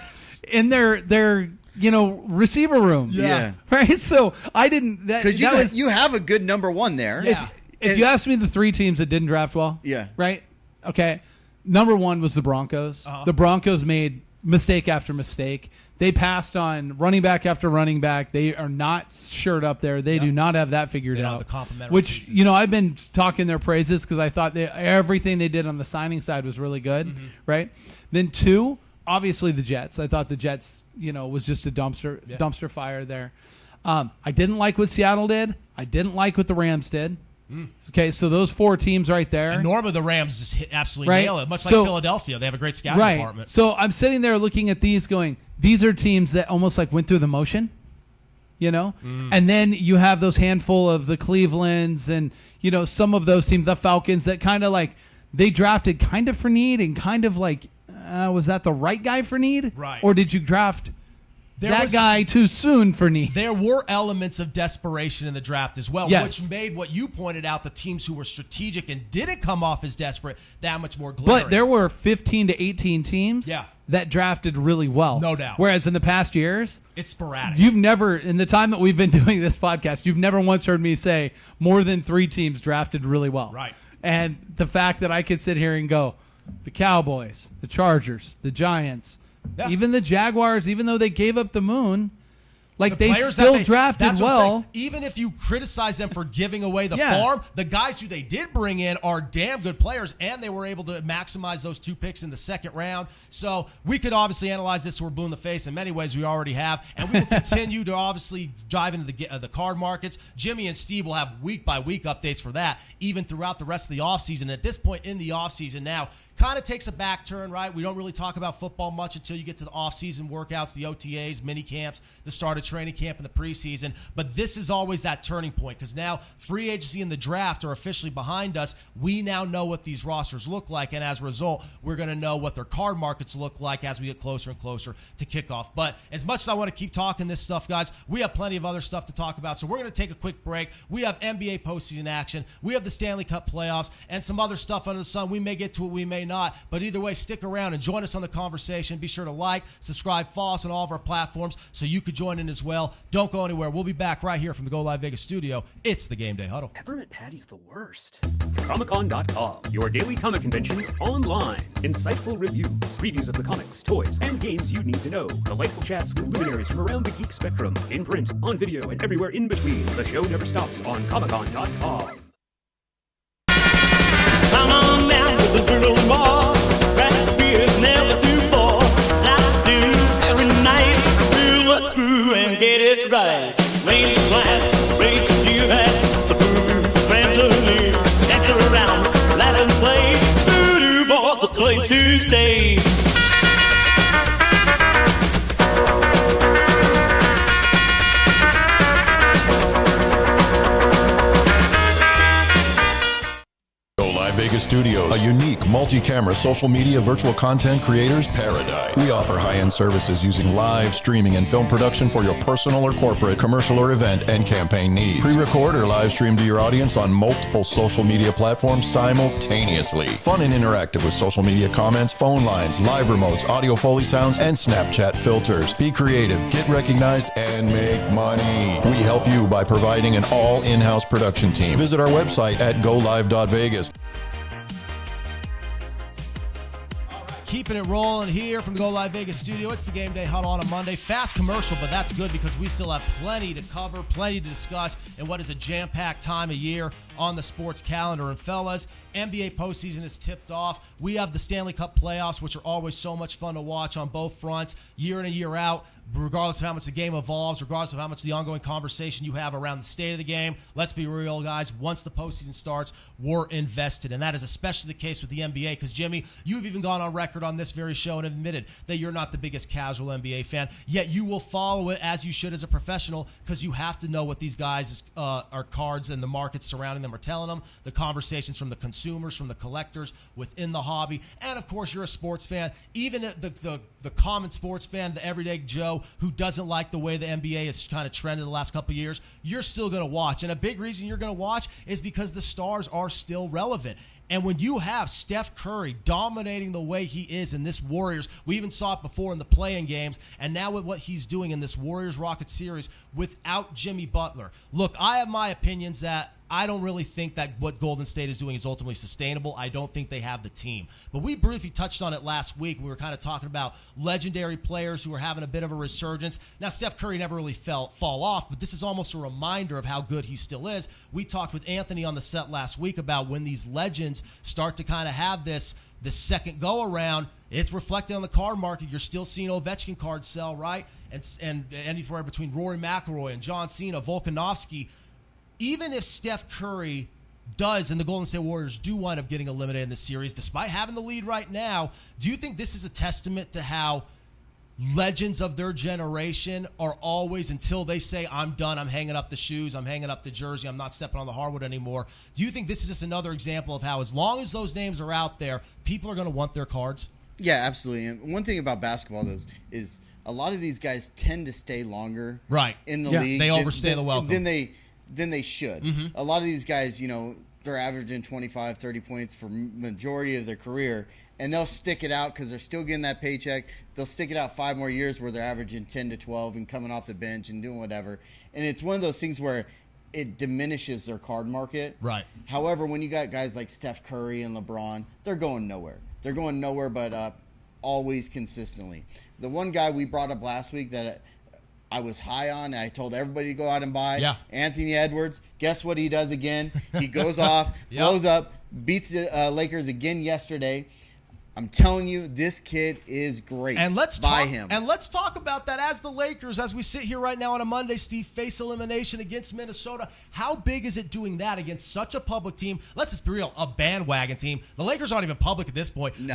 in their receiver room. Yeah. Right. So I didn't. Because you have a good number one there. Yeah. If you ask me the 3 teams that didn't draft well, Yeah. right? Okay. Number 1 was the Broncos. Uh-huh. The Broncos made mistake after mistake. They passed on running back after running back. They are not shirt up there. They do not have that figured They don't out. have the complementary Which, pieces. I've been talking their praises because I thought everything they did on the signing side was really good, Mm-hmm. right? Then 2, obviously the Jets. I thought the Jets, was just a dumpster fire there. I didn't like what Seattle did. I didn't like what the Rams did. Okay, so those 4 teams right there. And normally the Rams just absolutely Right. nail it, much So- like Philadelphia. They have a great scouting Right. department. So I'm sitting there looking at these going, these are teams that almost like went through the motion, And then you have those handful of the Clevelands and, some of those teams, the Falcons, that kind of like they drafted kind of for need and kind of like, was that the right guy for need? Right. Or did you draft that guy too soon for need? There were elements of desperation in the draft as well, Yes. which made what you pointed out, the teams who were strategic and didn't come off as desperate, that much more glaring. But there were 15 to 18 teams that drafted really well. No doubt. Whereas in the past years, it's sporadic. you've never, in the time that we've been doing this podcast, you've never once heard me say more than 3 teams drafted really well. Right. And the fact that I could sit here and go, the Cowboys, the Chargers, the Giants, even the Jaguars, even though they gave up the moon, like they players still that drafted that's what I'm well. saying. Even if you criticize them for giving away the Yeah. farm, the guys who they did bring in are damn good players, and they were able to maximize those 2 picks in the second round. So we could obviously analyze this so we're blue in the face. In many ways, we already have, and we will continue to obviously dive into the card markets. Jimmy and Steve will have week-by-week updates for that, even throughout the rest of the offseason. At this point in the offseason now, kind of takes a back turn, right? We don't really talk about football much until you get to the off-season workouts, the OTAs, mini camps, the start of training camp, and the preseason. But this is always that turning point because now free agency and the draft are officially behind us. We now know what these rosters look like, and as a result, we're going to know what their card markets look like as we get closer and closer to kickoff. But as much as I want to keep talking this stuff, guys, we have plenty of other stuff to talk about. So we're going to take a quick break. We have NBA postseason action. We have the Stanley Cup playoffs and some other stuff under the sun. We may get to it, we may not. But either way, stick around and join us on the conversation. Be sure to like, subscribe, follow us on all of our platforms so you could join in as well. Don't go anywhere. We'll be back right here from the Go Live Vegas studio. It's the Game Day Huddle. Peppermint Patty's the worst. Comic-Con.com, your daily comic convention online. Insightful reviews, previews of the comics, toys, and games you need to know. Delightful chats with luminaries from around the geek spectrum. In print, on video, and everywhere in between. The show never stops on Comic-Con.com. Come on down to the girl bar. Craft beer's never too far. Like do every night. Do what through and get it right. Raise the glass, raise the you hat. The booze, friends are near. Dance around, let them play. Voodoo ball's a place to stay. Go Live Vegas Studios, a unique multi-camera social media virtual content creators paradise. We offer high-end services using live streaming and film production for your personal or corporate, commercial or event and campaign needs. Pre-record or live stream to your audience on multiple social media platforms simultaneously. Fun and interactive with social media comments, phone lines, live remotes, audio Foley sounds, and Snapchat filters. Be creative, get recognized, and make money. We help you by providing an all in-house production team. Visit our website at golive.vegas. Keeping it rolling here from the Go Live Vegas studio. It's the Game Day Huddle on a Monday. Fast commercial, but that's good because we still have plenty to cover, plenty to discuss in what is a jam-packed time of year on the sports calendar. And fellas, NBA postseason is tipped off. We have the Stanley Cup playoffs, which are always so much fun to watch on both fronts, year in and year out, regardless of how much the game evolves, regardless of how much the ongoing conversation you have around the state of the game. Let's be real, guys. Once the postseason starts, we're invested. And that is especially the case with the NBA because, Jimmy, you've even gone on record record on this very show and admitted that you're not the biggest casual NBA fan, yet you will follow it as you should as a professional because you have to know what these guys are cards and the markets surrounding them are telling them, the conversations from the consumers, from the collectors within the hobby, and of course you're a sports fan. Even the common sports fan, the everyday Joe who doesn't like the way the NBA has kind of trended the last couple of years, you're still going to watch. And a big reason you're going to watch is because the stars are still relevant. And when you have Steph Curry dominating the way he is in this Warriors, we even saw it before in the play-in games, and now with what he's doing in this Warriors-Rockets series without Jimmy Butler. Look, I have my opinions that I don't really think that what Golden State is doing is ultimately sustainable. I don't think they have the team. But we briefly touched on it last week. We were kind of talking about legendary players who are having a bit of a resurgence. Now, Steph Curry never really fall off, but this is almost a reminder of how good he still is. We talked with Anthony on the set last week about when these legends start to kind of have this second go-around, it's reflected on the card market. You're still seeing Ovechkin cards sell, right? And anywhere between Rory McIlroy and John Cena, Volkanovski. Even if Steph Curry does and the Golden State Warriors do wind up getting eliminated in this series, despite having the lead right now, do you think this is a testament to how legends of their generation are always, until they say, I'm done, I'm hanging up the shoes, I'm hanging up the jersey, I'm not stepping on the hardwood anymore? Do you think this is just another example of how, as long as those names are out there, people are going to want their cards? Yeah, absolutely. And one thing about basketball is a lot of these guys tend to stay longer in the league. They overstay the welcome. Than they should. Mm-hmm. A lot of these guys, they're averaging 25, 30 points for majority of their career, and they'll stick it out because they're still getting that paycheck. They'll stick it out 5 more years where they're averaging 10 to 12 and coming off the bench and doing whatever. And it's one of those things where it diminishes their card market. Right. However, when you got guys like Steph Curry and LeBron, they're going nowhere. They're going nowhere but up, always consistently. The one guy we brought up last week that I was high on, and I told everybody to go out and buy, Anthony Edwards. Guess what he does again? He goes off, blows up, beats the Lakers again yesterday. I'm telling you, this kid is great. And let's buy talk, him. And let's talk about that as the Lakers, as we sit here right now on a Monday, Steve, face elimination against Minnesota. How big is it doing that against such a public team? Let's just be real, a bandwagon team. The Lakers aren't even public at this point. No.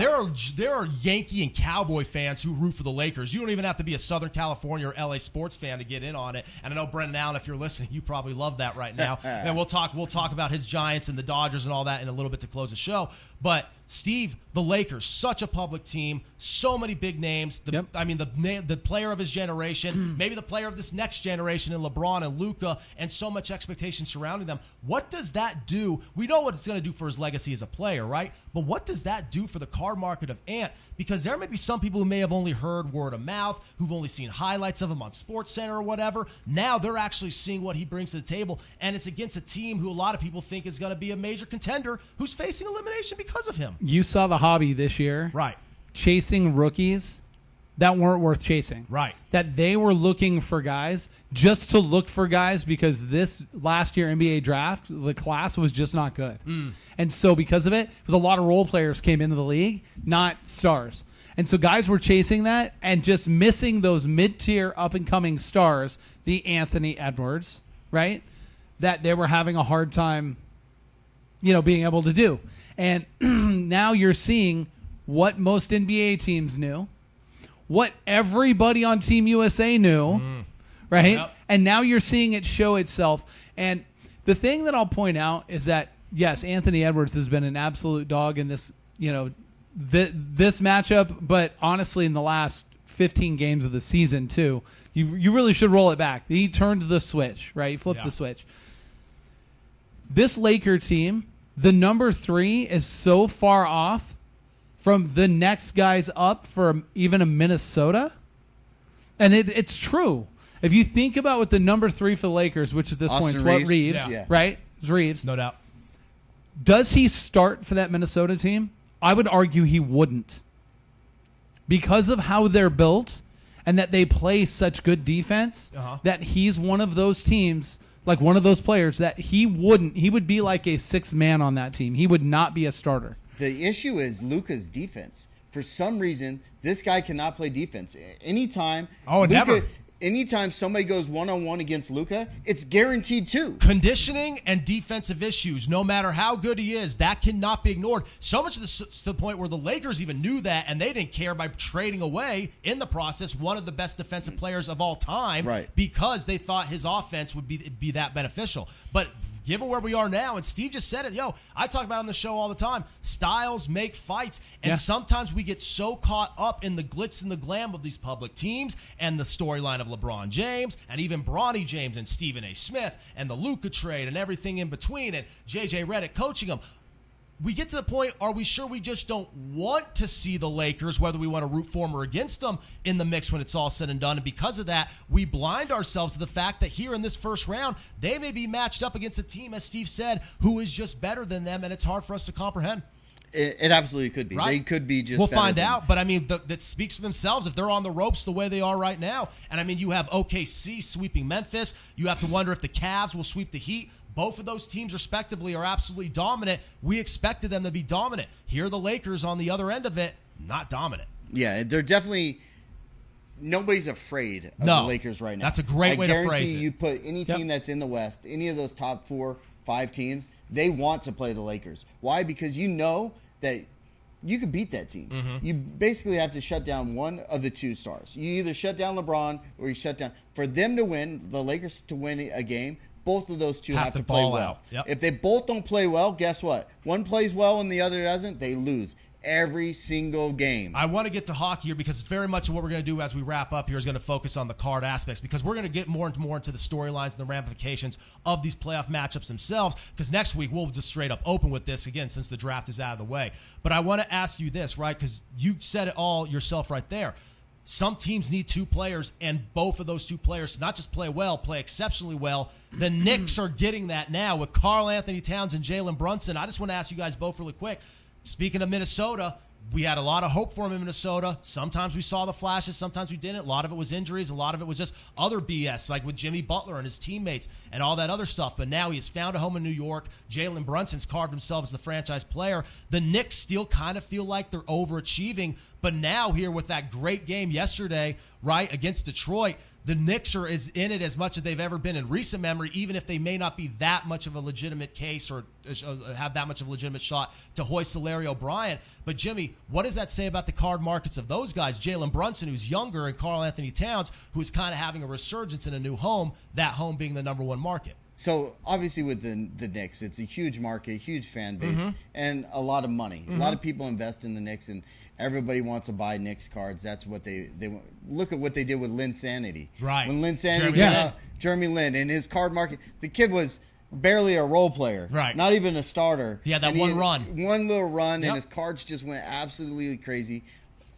There are Yankee and Cowboy fans who root for the Lakers. You don't even have to be a Southern California or LA sports fan to get in on it. And I know Brendan Allen, if you're listening, you probably love that right now. And we'll talk about his Giants and the Dodgers and all that in a little bit to close the show. But Steve, the Lakers, such a public team, so many big names. I mean, the player of his generation, maybe the player of this next generation in LeBron and Luka, and so much expectation surrounding them. What does that do? We know what it's going to do for his legacy as a player, right? But what does that do for the card market of Ant? Because there may be some people who may have only heard word of mouth, who've only seen highlights of him on SportsCenter or whatever. Now they're actually seeing what he brings to the table, and it's against a team who a lot of people think is going to be a major contender who's facing elimination because of him. You saw the hobby this year. Right. Chasing rookies that weren't worth chasing. Right. That they were looking for guys just to look for guys because this last year NBA draft, the class was just not good. And so because of it, a lot of role players came into the league, not stars. And so guys were chasing that and just missing those mid-tier up-and-coming stars, the Anthony Edwards, right? That they were having a hard time, being able to do. And now you're seeing what most NBA teams knew, what everybody on Team USA knew, right? Yep. And now you're seeing it show itself. And the thing that I'll point out is that, yes, Anthony Edwards has been an absolute dog in this, this matchup, but honestly in the last 15 games of the season too, you really should roll it back. He turned the switch, right? He flipped the switch. This Laker team, the number 3 is so far off from the next guys up for even a Minnesota. And it's true. If you think about what the number 3 for the Lakers, which at this point is what, Reeves, right? It's Reeves. No doubt. Does he start for that Minnesota team? I would argue he wouldn't. Because of how they're built and that they play such good defense, that he's one of those teams, like one of those players that he would be like a 6th man on that team. He would not be a starter. The issue is Luka's defense. For some reason, this guy cannot play defense. Anytime. Oh, never. anytime somebody goes one-on-one against Luka, it's guaranteed 2. Conditioning and defensive issues, no matter how good he is, that cannot be ignored. So much to the point where the Lakers even knew that, and they didn't care by trading away, in the process, one of the best defensive players of all time, because they thought his offense would be that beneficial. But given where we are now, and Steve just said it, I talk about it on the show all the time, styles make fights, and sometimes we get so caught up in the glitz and the glam of these public teams and the storyline of LeBron James and even Bronny James and Stephen A. Smith and the Luka trade and everything in between and J.J. Redick coaching them. We get to the point, are we sure we just don't want to see the Lakers, whether we want to root for them or against them, in the mix when it's all said and done? And because of that, we blind ourselves to the fact that here in this first round, they may be matched up against a team, as Steve said, who is just better than them, and it's hard for us to comprehend. It absolutely could be. Right? They could be just We'll better find than out, but I mean, that speaks for themselves if they're on the ropes the way they are right now. And I mean, you have OKC sweeping Memphis. You have to wonder if the Cavs will sweep the Heat. Both of those teams, respectively, are absolutely dominant. We expected them to be dominant. Here are the Lakers on the other end of it, not dominant. Yeah, they're definitely – nobody's afraid of the Lakers right now. That's a great way to phrase it. I guarantee you put any team that's in the West, any of those top 4, 5 teams, they want to play the Lakers. Why? Because you know that you could beat that team. Mm-hmm. You basically have to shut down one of the 2 stars. You either shut down LeBron or you shut down – for them to win, the Lakers to win a game – both of those 2 have to play well. Yep. If they both don't play well, guess what? One plays well and the other doesn't, they lose every single game. I want to get to hockey here because very much what we're going to do as we wrap up here is going to focus on the card aspects, because we're going to get more and more into the storylines and the ramifications of these playoff matchups themselves, because next week we'll just straight up open with this again since the draft is out of the way. But I want to ask you this, right, because you said it all yourself right there. Some teams need 2 players, and both of those 2 players not just play well, play exceptionally well. The Knicks are getting that now with Karl Anthony Towns and Jalen Brunson. I just want to ask you guys both really quick. Speaking of Minnesota, we had a lot of hope for him in Minnesota. Sometimes we saw the flashes, sometimes we didn't. A lot of it was injuries. A lot of it was just other BS, like with Jimmy Butler and his teammates and all that other stuff. But now he has found a home in New York. Jalen Brunson's carved himself as the franchise player. The Knicks still kind of feel like they're overachieving. But now here with that great game yesterday, right, against Detroit, the Knicks are in it as much as they've ever been in recent memory, even if they may not be that much of a legitimate case or have that much of a legitimate shot to hoist Larry O'Brien. But, Jimmy, what does that say about the card markets of those guys? Jalen Brunson, who's younger, and Karl Anthony Towns, who is kind of having a resurgence in a new home, that home being the number 1 market. So, obviously, with the Knicks, it's a huge market, huge fan base, and a lot of money. A lot of people invest in the Knicks, and everybody wants to buy Knicks cards. That's what they want. Look at what they did with Lynn Sanity. Right. When Lynn Sanity came out, Jeremy Lin, and his card market, the kid was barely a role player. Right. Not even a starter. He had that one run. One little run, and his cards just went absolutely crazy.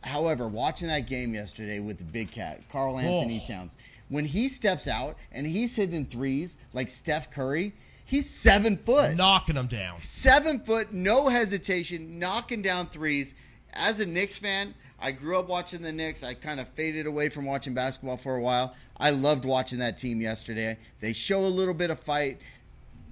However, watching that game yesterday with the big cat, Karl Anthony Towns, when he steps out and he's hitting threes like Steph Curry, he's 7 foot. Knocking them down. 7 foot, no hesitation, knocking down threes. As a Knicks fan, I grew up watching the Knicks. I kind of faded away from watching basketball for a while. I loved watching that team yesterday. They show a little bit of fight.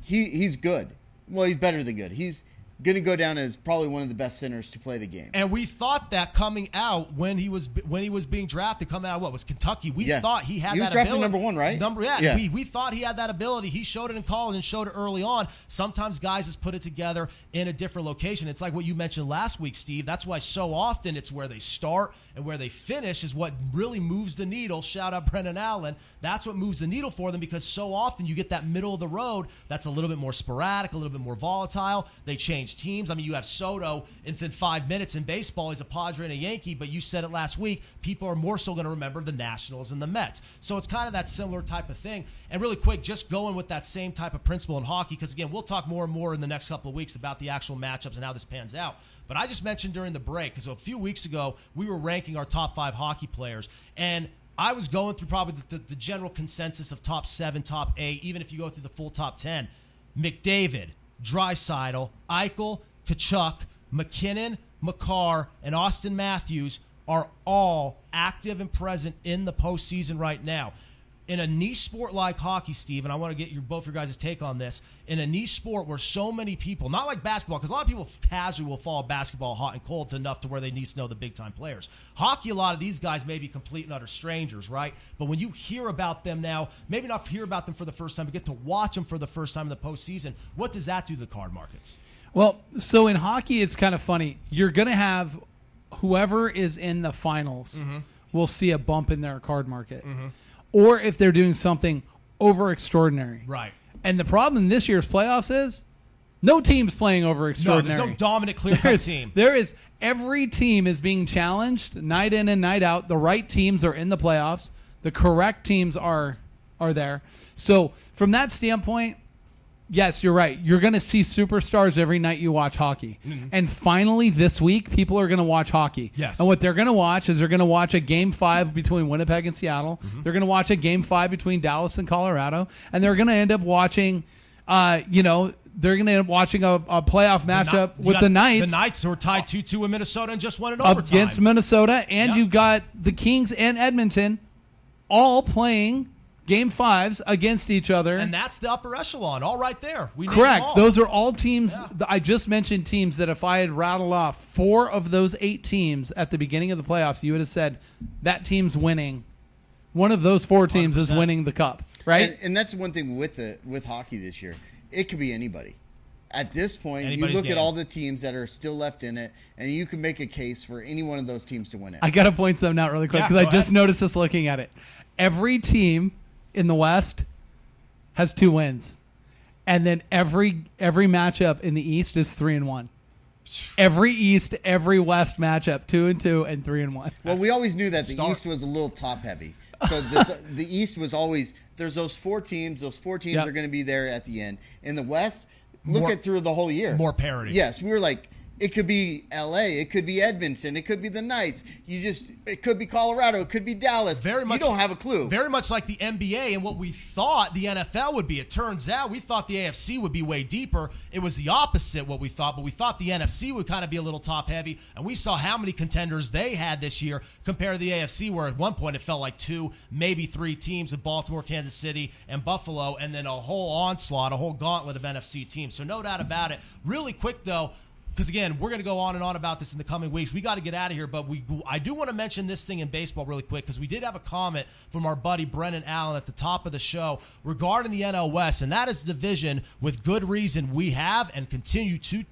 He's good. Well, he's better than good. He's going to go down as probably one of the best centers to play the game. And we thought that coming out when he was being drafted, coming out of what was Kentucky, we thought he had that ability. He was drafted number 1, right? We thought he had that ability. He showed it in college and showed it early on. Sometimes guys just put it together in a different location. It's like what you mentioned last week, Steve. That's why so often it's where they start and where they finish is what really moves the needle. Shout out Brendan Allen. That's what moves the needle for them, because so often you get that middle of the road that's a little bit more sporadic, a little bit more volatile. They change teams. I mean, you have Soto within 5 minutes in baseball. He's a Padre and a Yankee, but you said it last week. People are more so going to remember the Nationals and the Mets. So it's kind of that similar type of thing. And really quick, just going with that same type of principle in hockey, because, again, we'll talk more and more in the next couple of weeks about the actual matchups and how this pans out. But I just mentioned during the break, because a few weeks ago, we were ranking our top 5 hockey players, and I was going through probably the general consensus of top 7, top 8, even if you go through the full top 10. McDavid, Draisaitl, Eichel, Tkachuk, McKinnon, Makar, and Austin Matthews are all active and present in the postseason right now. in a niche sport like hockey, Steve, and I want to get both your guys' take on this, in a niche sport where so many people, not like basketball, because a lot of people casually will follow basketball hot and cold enough to where they need to know the big-time players. Hockey, a lot of these guys may be complete and utter strangers, right? But when you hear about them now, maybe not hear about them for the first time, but get to watch them for the first time in the postseason, what does that do to the card markets? Well, so in hockey, it's kind of funny. You're going to have whoever is in the finals will see a bump in their card market. Or if they're doing something over extraordinary. Right. And the problem in this year's playoffs is no team's playing over extraordinary. No, there's no dominant, clear-cut team. Every team is being challenged night in and night out. The right teams are in the playoffs. The correct teams are there. So from that standpoint, yes, you're right. You're going to see superstars every night you watch hockey. And finally, this week, people are going to watch hockey. Yes. And what they're going to watch is they're going to watch a Game 5 between Winnipeg and Seattle. They're going to watch a Game 5 between Dallas and Colorado. And they're going to end up watching, they're going to end up watching a playoff matchup with the Knights. The Knights who are tied 2-2 in Minnesota and just won in overtime. Against Minnesota. And you've got the Kings and Edmonton all playing Game 5s against each other. And that's the upper echelon, all right there. We Correct. Those are all teams. Yeah. I just mentioned teams that if I had rattled off 4 of those 8 teams at the beginning of the playoffs, you would have said that team's winning. One of those 4 teams 100%. Is winning the cup, right? And that's one thing with hockey this year. It could be anybody. At this point, Anybody's you look game. at all the teams that are still left in it, and you can make a case for any one of those teams to win it. I got to point something out really quick because I just noticed this looking at it. Every team in the West has 2 wins, and then every matchup in the East is 3-1. Every East, every West matchup 2-2 and 3-1. Well, we always knew that the East was a little top heavy. So the East was always there's those 4 teams. Those 4 teams are going to be there at the end. In the West, look at through the whole year. More parity. Yes, we were like. It could be L.A., it could be Edmonton, it could be the Knights. It could be Colorado, it could be Dallas. Very much, you don't have a clue. Very much like the NBA and what we thought the NFL would be. It turns out we thought the AFC would be way deeper. It was the opposite what we thought, but we thought the NFC would kind of be a little top heavy, and we saw how many contenders they had this year compared to the AFC, where at one point it felt like 2, maybe 3 teams with Baltimore, Kansas City, and Buffalo, and then a whole onslaught, a whole gauntlet of NFC teams. So no doubt about it. Really quick, though, because, again, we're going to go on and on about this in the coming weeks. We got to get out of here, but I do want to mention this thing in baseball really quick because we did have a comment from our buddy Brennan Allen at the top of the show regarding the NL West, and that is a division with good reason we have and continue to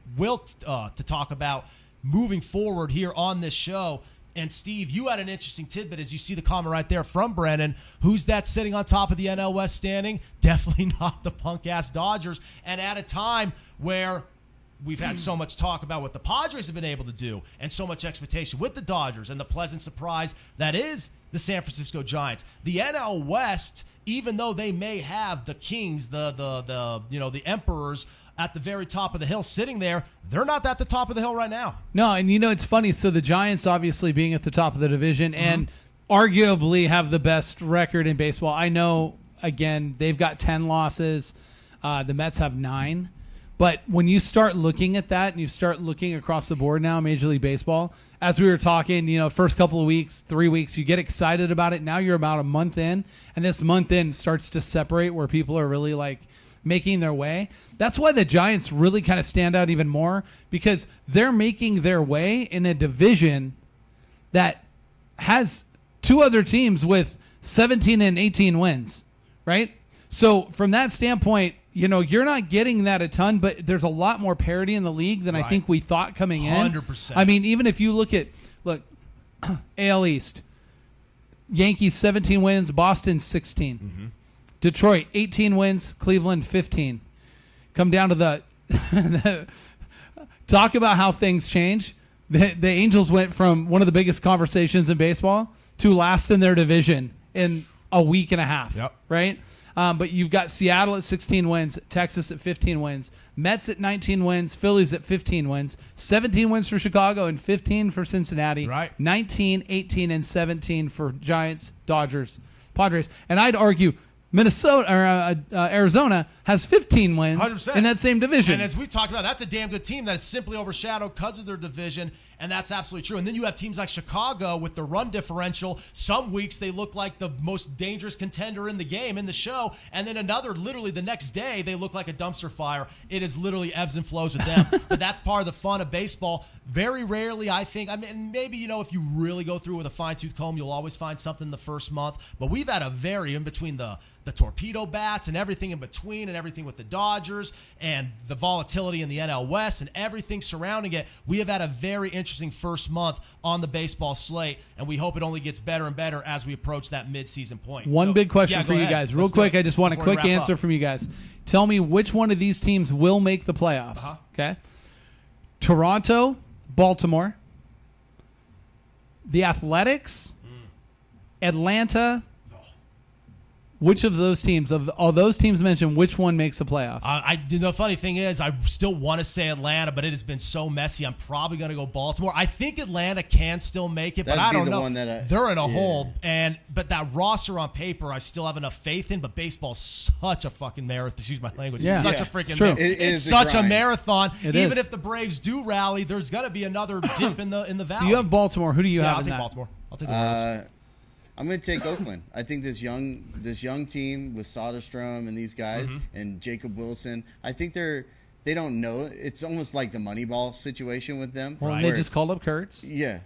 talk about moving forward here on this show. And, Steve, you had an interesting tidbit as you see the comment right there from Brennan. Who's that sitting on top of the NL West standing? Definitely not the punk-ass Dodgers. And at a time where we've had so much talk about what the Padres have been able to do and so much expectation with the Dodgers and the pleasant surprise that is the San Francisco Giants. The NL West, even though they may have the Kings, the Emperors at the very top of the hill sitting there, they're not at the top of the hill right now. No, and it's funny. So the Giants obviously being at the top of the division and arguably have the best record in baseball. I know, again, they've got 10 losses. The Mets have 9. But when you start looking at that and you start looking across the board now, Major League Baseball, as we were talking, first couple of weeks, 3 weeks, you get excited about it. Now you're about a month in, and this month in starts to separate where people are really like making their way. That's why the Giants really kind of stand out even more because they're making their way in a division that has 2 other teams with 17 and 18 wins, right? So from that standpoint, you're not getting that a ton, but there's a lot more parity in the league than I think we thought coming in. 100%. I mean, even if you look AL East, Yankees 17 wins, Boston 16. Detroit 18 wins, Cleveland 15. Come down to the talk about how things change. The Angels went from one of the biggest conversations in baseball to last in their division in a week and a half, right? But you've got Seattle at 16 wins, Texas at 15 wins, Mets at 19 wins, Phillies at 15 wins, 17 wins for Chicago and 15 for Cincinnati, right. 19, 18, and 17 for Giants, Dodgers, Padres. And I'd argue Minnesota or Arizona has 15 wins 100%. in that same division. And as we talked about, that's a damn good team that is simply overshadowed because of their division. And that's absolutely true. And then you have teams like Chicago with the run differential. Some weeks they look like the most dangerous contender in the game, in the show. And then literally the next day, they look like a dumpster fire. It is literally ebbs and flows with them. But that's part of the fun of baseball. Very rarely, I think, maybe, if you really go through with a fine-tooth comb, you'll always find something the first month. But we've had in between the torpedo bats and everything in between and everything with the Dodgers and the volatility in the NL West and everything surrounding it. We have had a very interesting first month on the baseball slate, and we hope it only gets better and better as we approach that midseason point. One big question for you guys. Real quick, I just want a quick answer from you guys. Tell me which one of these teams will make the playoffs. Okay. Toronto, Baltimore, the Athletics, Atlanta. Which of those teams, of all those teams mentioned, which one makes the playoffs? The funny thing is, I still want to say Atlanta, but it has been so messy. I'm probably going to go Baltimore. I think Atlanta can still make it, but I don't know. They're in a hole, but that roster on paper, I still have enough faith in. But baseball's such a fucking marathon. Excuse my language. Yeah. It's such a freaking marathon. It's such a marathon. Even if the Braves do rally, there's going to be another dip in the valley. So you have Baltimore. Who do you have? I'll take Baltimore. I'll take the Braves. I'm going to take Oakland. I think this young team with Soderstrom and these guys and Jacob Wilson, I think they don't know. It's almost like the Moneyball situation with them. Well, they just called up Kurtz. Yeah.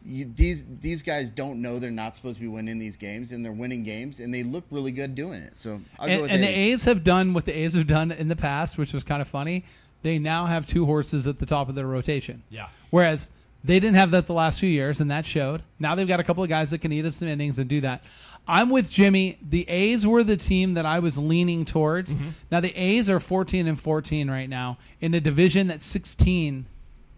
These guys don't know they're not supposed to be winning these games, and they're winning games, and they look really good doing it. So I'll go with the A's have done what the A's have done in the past, which was kind of funny. They now have two horses at the top of their rotation. Yeah. Whereas they didn't have that the last few years, and that showed. Now they've got a couple of guys that can eat up some innings and do that. I'm with Jimmy. The A's were the team that I was leaning towards. Now the A's are 14-14 right now in a division that 16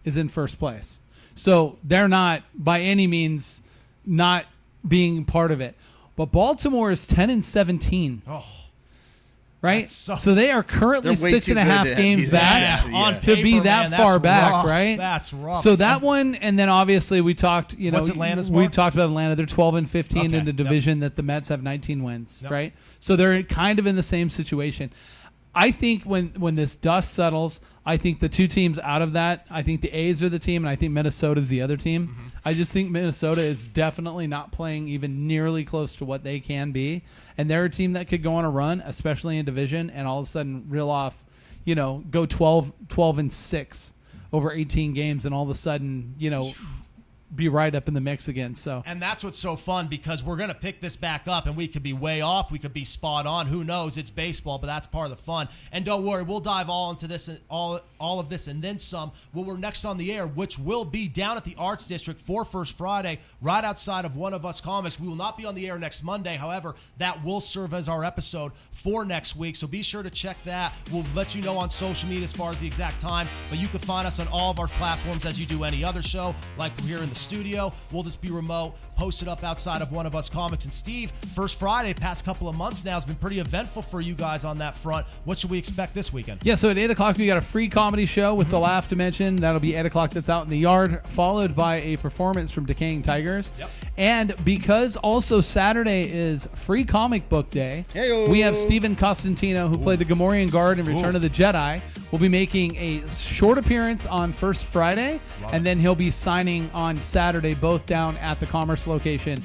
is in first place. So they're not by any means not being part of it. But Baltimore is 10-17. Oh. Right? So they are currently 6.5 games back to be that far back, right? That's rough. So that one, and then obviously we talked, What's Atlanta's we mark? talked about Atlanta. They're 12-15 in a division that the Mets have 19 wins, right? So they're kind of in the same situation. I think when this dust settles, I think the two teams out of that, I think the A's are the team, and I think Minnesota's the other team. I just think Minnesota is definitely not playing even nearly close to what they can be, and they're a team that could go on a run, especially in division, and all of a sudden reel off, go 12-6 over 18 games, and all of a sudden, be right up in the mix again. So, and that's what's so fun, because we're going to pick this back up, and we could be way off, we could be spot on, who knows? It's baseball, but that's part of the fun. And don't worry, we'll dive all into this and all of this and then some when we're next on the air, which will be down at the Arts District for First Friday, right outside of One of Us Comics. We will not be on the air next Monday. However, that will serve as our episode for next week, so be sure to check that. We'll let you know on social media as far as the exact time, but you can find us on all of our platforms as you do any other show, like we're here in the studio. We'll just be remote, posted up outside of One of Us Comics. And Steve, First Friday, past couple of months now, has been pretty eventful for you guys on that front. What should we expect this weekend? Yeah, so at 8 o'clock, we got a free comedy show with The Laugh Dimension. That'll be 8 o'clock. That's out in the yard, followed by a performance from Decaying Tigers. Yep. And because also Saturday is Free Comic Book Day, we have Stephen Costantino, who played the Gamorrean Guard in Return of the Jedi, will be making a short appearance on First Friday, and then he'll be signing on Saturday, both down at the Commerce location.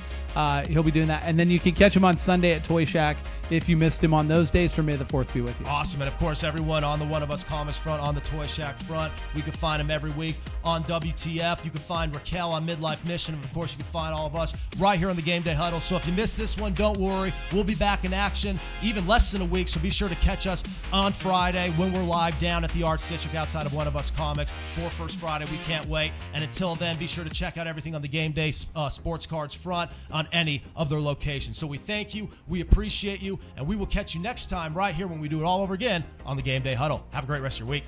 He'll be doing that. And then you can catch him on Sunday at Toy Shack if you missed him on those days. For May the 4th be with you. Awesome. And, of course, everyone on the One of Us Comics front, on the Toy Shack front, we can find him every week on WTF. You can find Raquel on Midlife Mission. And, of course, you can find all of us right here on the Game Day Huddle. So if you missed this one, don't worry. We'll be back in action even less than a week. So be sure to catch us on Friday when we're live down at the Arts District outside of One of Us Comics for First Friday. We can't wait. And until then, be sure to check out everything on the Game Day Sports Cards front on any of their locations. So we thank you, we appreciate you, and we will catch you next time right here when we do it all over again on the Game Day Huddle. Have a great rest of your week.